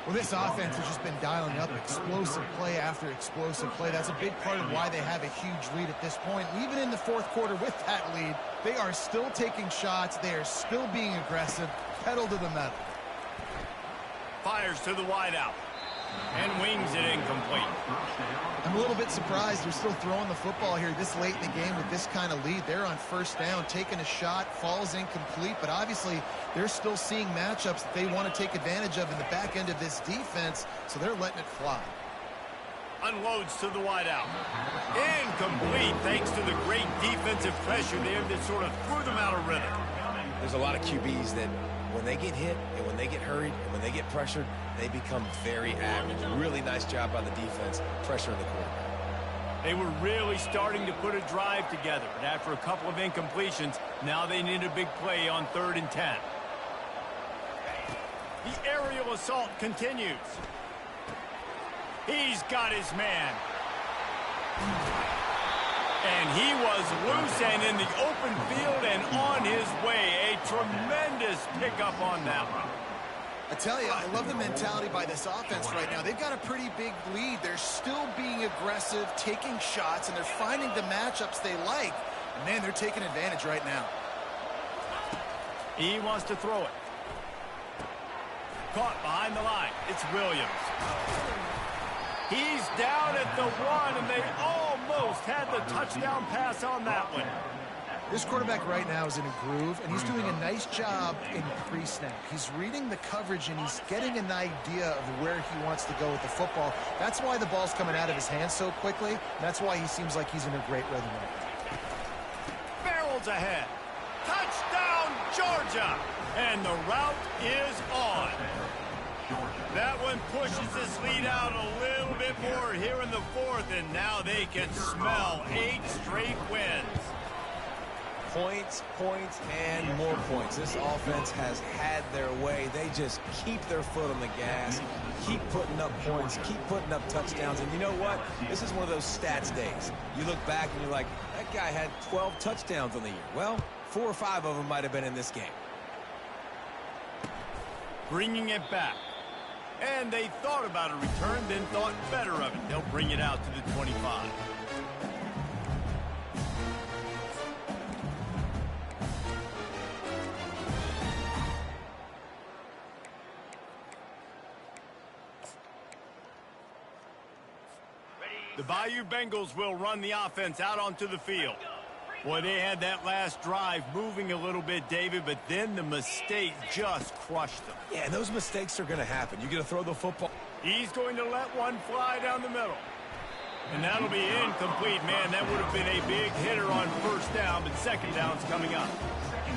Well, this offense has just been dialing up explosive play after explosive play. That's a big part of why they have a huge lead at this point. Even in the 4th quarter with that lead, they are still taking shots. They are still being aggressive. Pedal to the metal. Fires to the wideout. And wings it incomplete. I'm a little bit surprised they're still throwing the football here this late in the game with this kind of lead. They're on 1st down, taking a shot, falls incomplete, but obviously they're still seeing matchups that they want to take advantage of in the back end of this defense, so they're letting it fly. Unloads to the wideout. Incomplete thanks to the great defensive pressure there that sort of threw them out of rhythm. There's a lot of QBs that when they get hit and when they get hurried and when they get pressured, they become very average. Really nice job by the defense, pressuring the quarterback. They were really starting to put a drive together, but after a couple of incompletions, now they need a big play on 3rd and 10. The aerial assault continues. He's got his man. And he was loose and in the open field and on his way. A tremendous pickup on that one. I tell you, I love the mentality by this offense right now. They've got a pretty big lead. They're still being aggressive, taking shots, and they're finding the matchups they like. And man, they're taking advantage right now. He wants to throw it. Caught behind the line. It's Williams. He's down at the 1, and they almost had the touchdown pass on that one. This quarterback right now is in a groove, and he's doing a nice job in pre-snap. He's reading the coverage, and he's getting an idea of where he wants to go with the football. That's why the ball's coming out of his hands so quickly. That's why he seems like he's in a great rhythm right now. Barrels ahead. Touchdown, Georgia! And the route is on. That one pushes this lead out a little bit more here in the 4th, and now they can smell 8 straight wins. Points, points, and more points. This offense has had their way. They just keep their foot on the gas, keep putting up points, keep putting up touchdowns. And you know what? This is one of those stats days. You look back and you're like, that guy had 12 touchdowns on the year. Well, 4 or 5 of them might have been in this game. Bringing it back. And they thought about a return, then thought better of it. They'll bring it out to the 25. The Bayou Bengals will run the offense out onto the field. Boy, they had that last drive moving a little bit, David, but then the mistake just crushed them. Yeah, those mistakes are going to happen. You're going to throw the football. He's going to let one fly down the middle. And that'll be incomplete. Man, that would have been a big hitter on first down, but second down's coming up.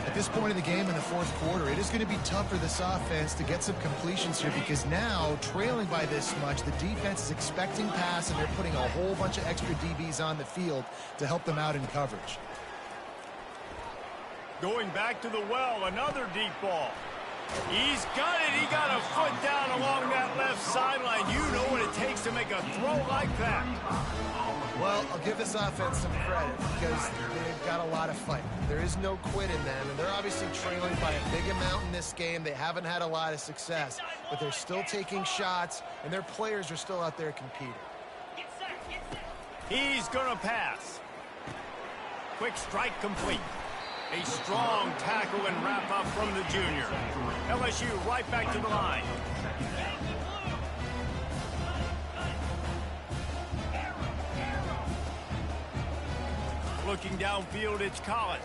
At this point in the game in the 4th quarter, it is going to be tough for this offense to get some completions here because now, trailing by this much, the defense is expecting pass, and they're putting a whole bunch of extra DBs on the field to help them out in coverage. Going back to the well, another deep ball. He's got it. He got a foot down along that left sideline. You know what it takes to make a throw like that. Well, I'll give this offense some credit because they've got a lot of fight. There is no quit in them, and they're obviously trailing by a big amount in this game. They haven't had a lot of success, but they're still taking shots, and their players are still out there competing. He's going to pass. Quick strike complete. A strong tackle and wrap up from the junior. LSU right back to the line. Looking downfield, it's Collins.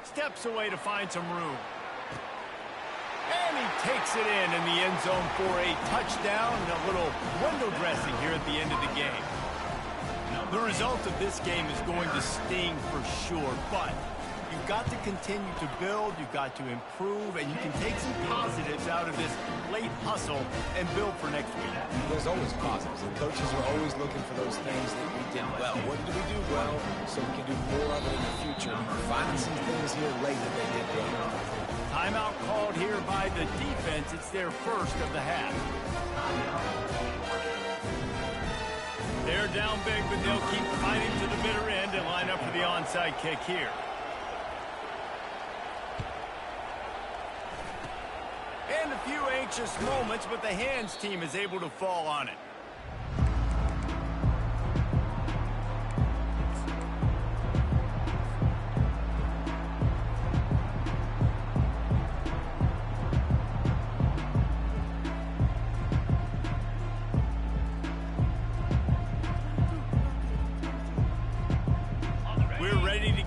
Steps away to find some room. And he takes it in the end zone for a touchdown and a little window dressing here at the end of the game. The result of this game is going to sting for sure, but you've got to continue to build, you've got to improve, and you can take some positives out of this late hustle and build for next week. There's always positives, and coaches are always looking for those things that we did well. What did we do well so we can do more of it in the future? Finding some things here late that they did well. Timeout called here by the defense. It's their first of the half. They're down big, but they'll keep fighting to the bitter end and line up for the onside kick here. And a few anxious moments, but the hands team is able to fall on it.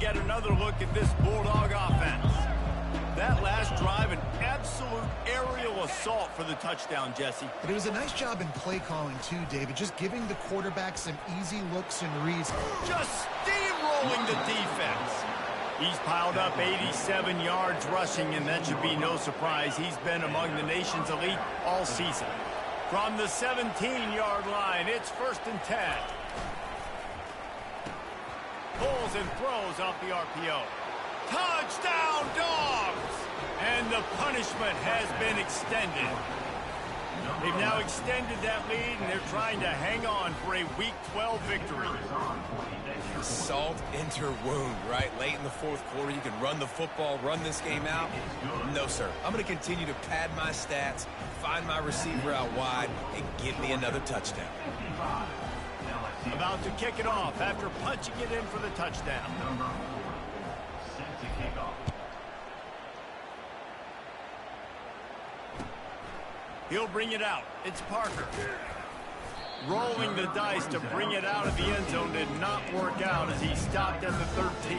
Get another look at this Bulldog offense. That last drive, an absolute aerial assault for the touchdown, Jesse. But it was a nice job in play calling too, David, just giving the quarterback some easy looks and reads. Just steamrolling the defense. He's piled up 87 yards rushing, and that should be no surprise. He's been among the nation's elite all season. From the 17-yard line, it's 1st and 10. Pulls and throws off the RPO. Touchdown, Dogs! And the punishment has been extended. They've now extended that lead, and they're trying to hang on for a Week 12 victory. Salt into her wound, right? Late in the 4th quarter, you can run the football, run this game out. No, sir. I'm going to continue to pad my stats, find my receiver out wide, and give me another touchdown. About to kick it off after punching it in for the touchdown. He'll bring it out. It's Parker. Rolling the dice to bring it out of the end zone did not work out as he stopped at the 13.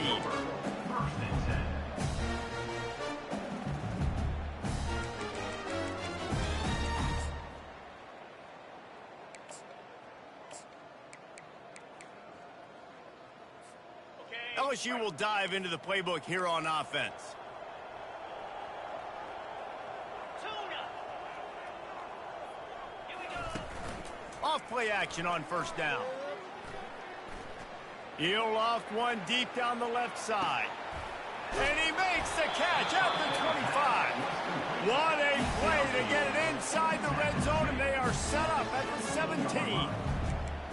LSU will dive into the playbook here on offense. Off play action on first down. He'll loft one deep down the left side. And he makes the catch at the 25. What a play to get it inside the red zone, and they are set up at the 17.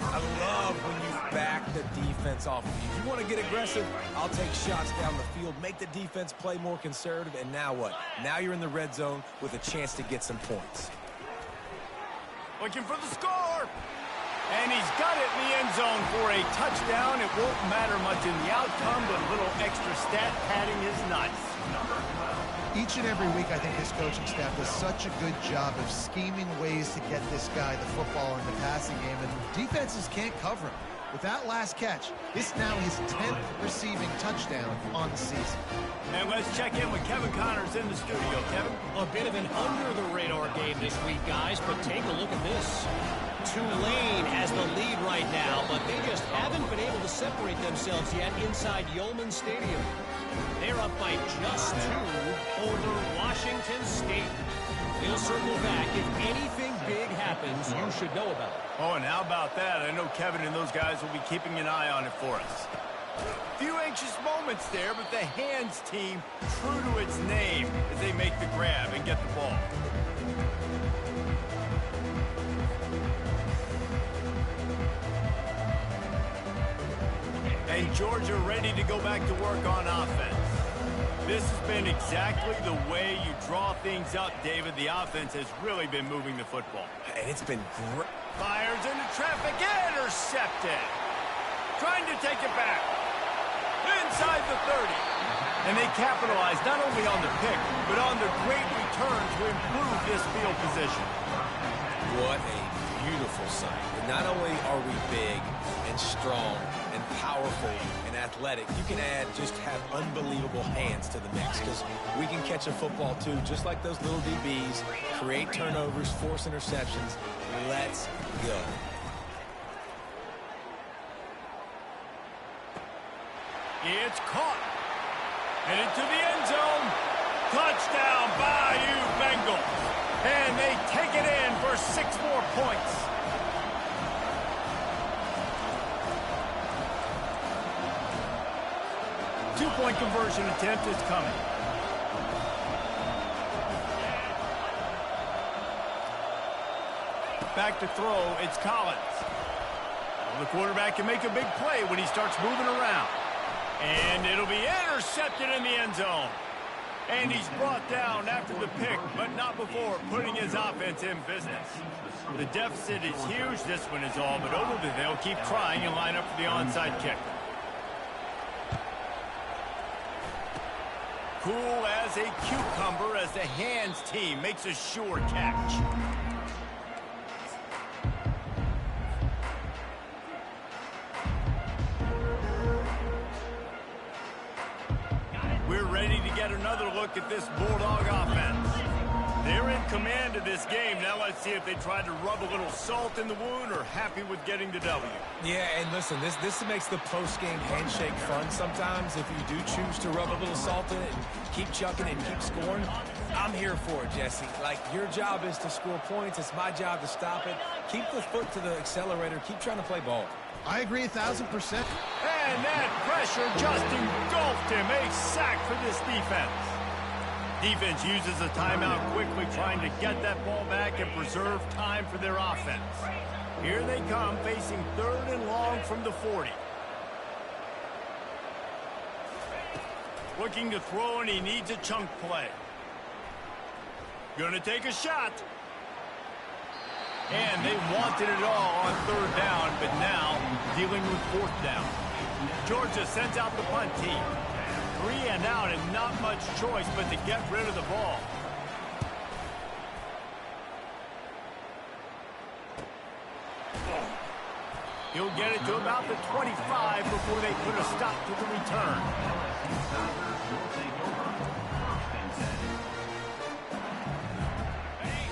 I love when you back the defense off of you. If you want to get aggressive, I'll take shots down the field, make the defense play more conservative, and now what? Now you're in the red zone with a chance to get some points. Looking for the score. And he's got it in the end zone for a touchdown. It won't matter much in the outcome, but a little extra stat padding is nice. Each and every week, I think this coaching staff does such a good job of scheming ways to get this guy the football in the passing game, and defenses can't cover him. With that last catch, this now his 10th receiving touchdown on the season. And let's check in with Kevin Connors in the studio. Kevin? A bit of an under-the-radar game this week, guys, but take a look at this. Tulane has the lead right now, but they just haven't been able to separate themselves yet inside Yeoman Stadium. They're up by just 2 over Washington State. We'll circle back. If anything big happens, you should know about it. Oh, and how about that? I know Kevin and those guys will be keeping an eye on it for us. Few anxious moments there, but the hands team true to its name as they make the grab and get the ball. And Georgia ready to go back to work on offense. This has been exactly the way you draw things up, David. The offense has really been moving the football. And it's been great. Fires into traffic, intercepted. Trying to take it back. Inside the 30. And they capitalize not only on the pick, but on the great return to improve this field position. What a beautiful sight. And not only are we big and strong and powerful and athletic, you can just have unbelievable hands to the mix, because we can catch a football too, just like those little DBs, create turnovers, force interceptions. Let's go. It's caught. Headed to the end zone. Touchdown, Bayou Bengals. And they take it in for 6 more points. Two-point conversion attempt is coming. Back to throw, it's Collins. Well, the quarterback can make a big play when he starts moving around. And it'll be intercepted in the end zone. And he's brought down after the pick, but not before putting his offense in business. The deficit is huge. This one is all but over, but they'll keep trying and line up for the onside kick. Cool as a cucumber as the hands team makes a sure catch. We're ready to get another look at this Bulldog offense. They're in command of this game. Now let's see if they try to rub a little salt in the wound or happy with getting the W. Yeah, and listen, this makes the post-game handshake fun sometimes. If you do choose to rub a little salt in it and keep chucking and keep scoring, I'm here for it, Jesse. Like, your job is to score points. It's my job to stop it. Keep the foot to the accelerator. Keep trying to play ball. I agree 1,000%. And that pressure just engulfed him. A sack for this defense. Defense uses a timeout quickly, trying to get that ball back and preserve time for their offense. Here they come, facing 3rd and long from the 40. Looking to throw, and he needs a chunk play. Gonna take a shot. And they wanted it all on 3rd down, but now dealing with 4th down. Georgia sends out the punt team. 3 and out, and not much choice but to get rid of the ball. He'll get it to about the 25 before they put a stop to the return.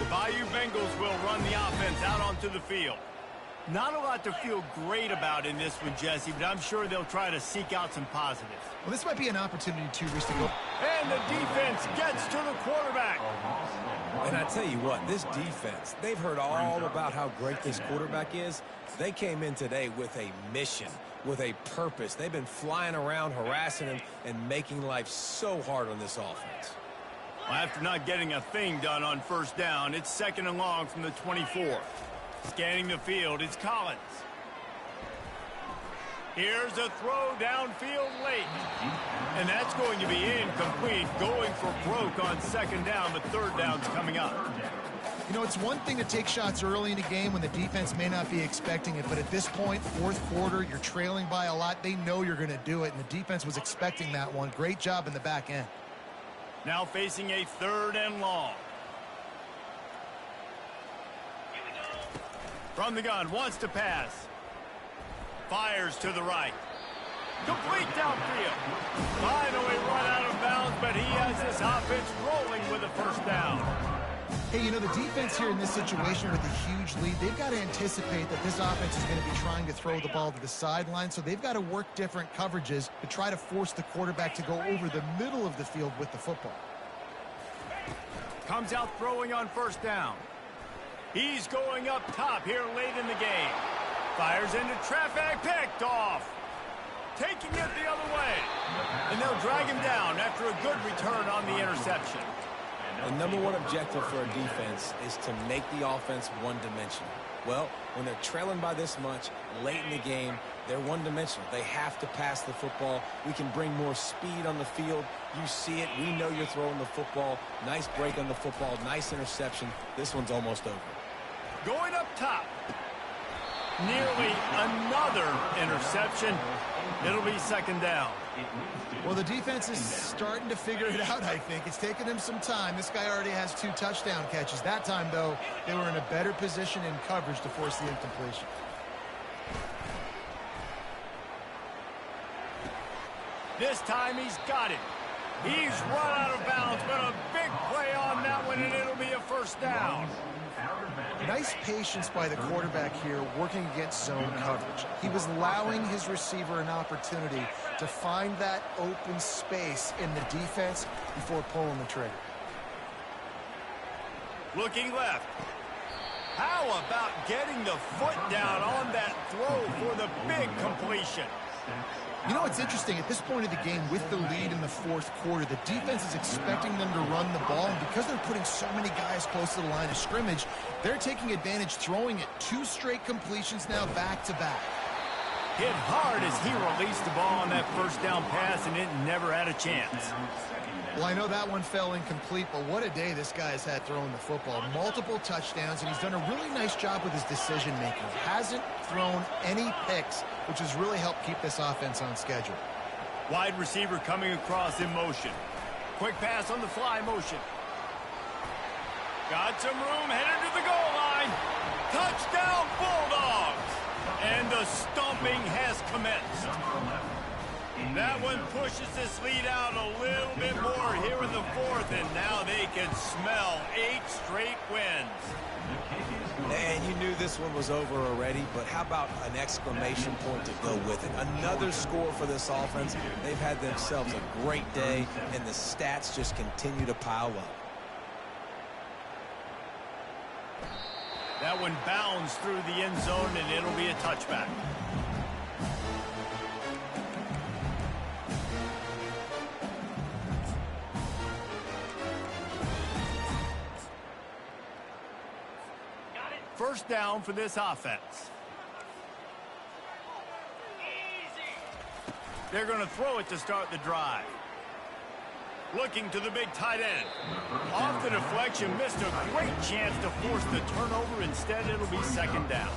The Bayou Bengals will run the offense out onto the field. Not a lot to feel great about in this one, Jesse, but I'm sure they'll try to seek out some positives. Well, this might be an opportunity to reach the goal. And the defense gets to the quarterback. And I tell you what, this defense, they've heard all about how great this quarterback is. They came in today with a mission, with a purpose. They've been flying around, harassing him, and making life so hard on this offense. Well, after not getting a thing done on first down, it's 2nd and long from the 24. Scanning the field, it's Collins. Here's a throw downfield late. And that's going to be incomplete, going for broke on 2nd down, but 3rd down's coming up. You know, it's one thing to take shots early in a game when the defense may not be expecting it, but at this point, 4th quarter, you're trailing by a lot. They know you're going to do it, and the defense was expecting that one. Great job in the back end. Now facing a 3rd and long. From the gun, wants to pass. Fires to the right. Complete downfield. Finally run out of bounds, but he has this offense rolling with a 1st down. Hey, you know, the defense here in this situation with a huge lead, they've got to anticipate that this offense is going to be trying to throw the ball to the sideline, so they've got to work different coverages to try to force the quarterback to go over the middle of the field with the football. Comes out throwing on 1st down. He's going up top here late in the game. Fires into traffic, picked off. Taking it the other way. And they'll drag him down after a good return on the interception. The #1 objective for a defense is to make the offense one-dimensional. Well, when they're trailing by this much late in the game, they're one-dimensional. They have to pass the football. We can bring more speed on the field. You see it. We know you're throwing the football. Nice break on the football. Nice interception. This one's almost over. Going up top. Nearly another interception. It'll be 2nd down. Well, the defense is starting to figure it out, I think. It's taken them some time. This guy already has 2 touchdown catches. That time, though, they were in a better position in coverage to force the incompletion. This time he's got it. He's run out of bounds, but a big play on that one, and it'll be a 1st down. Nice patience by the quarterback here working against zone coverage. He was allowing his receiver an opportunity to find that open space in the defense before pulling the trigger. Looking left. How about getting the foot down on that throw for the big completion? You know, it's interesting. At this point of the game, with the lead in the 4th quarter, the defense is expecting them to run the ball, and because they're putting so many guys close to the line of scrimmage, they're taking advantage, throwing it 2 straight completions now back-to-back. Hit hard as he released the ball on that 1st down pass, and it never had a chance. Well, I know that one fell incomplete, but what a day this guy has had throwing the football. Multiple touchdowns, and he's done a really nice job with his decision-making. Hasn't thrown any picks, which has really helped keep this offense on schedule. Wide receiver coming across in motion. Quick pass on the fly motion. Got some room, headed to the goal line. Touchdown, Bulldogs! And the stomping has commenced. That one pushes this lead out a little bit more here in the 4th, and now they can smell 8 straight wins. And you knew this one was over already, but how about an exclamation point to go with it? Another score for this offense. They've had themselves a great day, and the stats just continue to pile up. That one bounds through the end zone, and it'll be a touchback. First down for this offense. They're going to throw it to start the drive. Looking to the big tight end. Off the deflection, missed a great chance to force the turnover. Instead, it'll be 2nd down.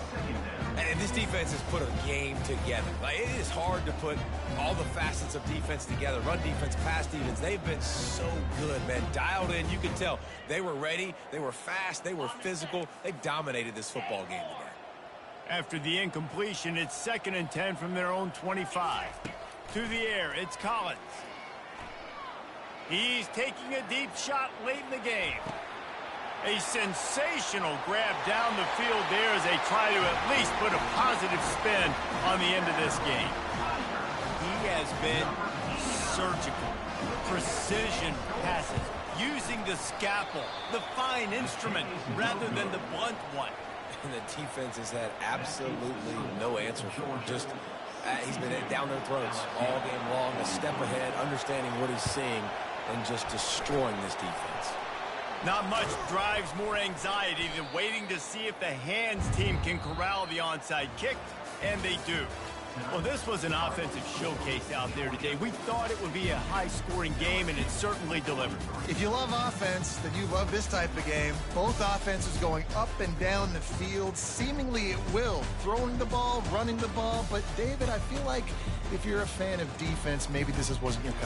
And this defense has put a game together. Like, it is hard to put all the facets of defense together. Run defense, pass defense. They've been so good, man. Dialed in. You can tell they were ready. They were fast. They were physical. They dominated this football game today. After the incompletion, it's 2nd and 10 from their own 25. To the air, it's Collins. He's taking a deep shot late in the game. A sensational grab down the field there as they try to at least put a positive spin on the end of this game. He has been surgical. Precision passes, using the scalpel, the fine instrument, rather than the blunt one. And the defense has had absolutely no answer for him. Just, he's been down their throats all game long, a step ahead, understanding what he's seeing, and just destroying this defense. Not much drives more anxiety than waiting to see if the hands team can corral the onside kick, and they do. Well, this was an offensive showcase out there today. We thought it would be a high-scoring game, and it certainly delivered. If you love offense, then you love this type of game. Both offenses going up and down the field, seemingly at will. Throwing the ball, running the ball. But, David, I feel like if you're a fan of defense, maybe this wasn't your cup.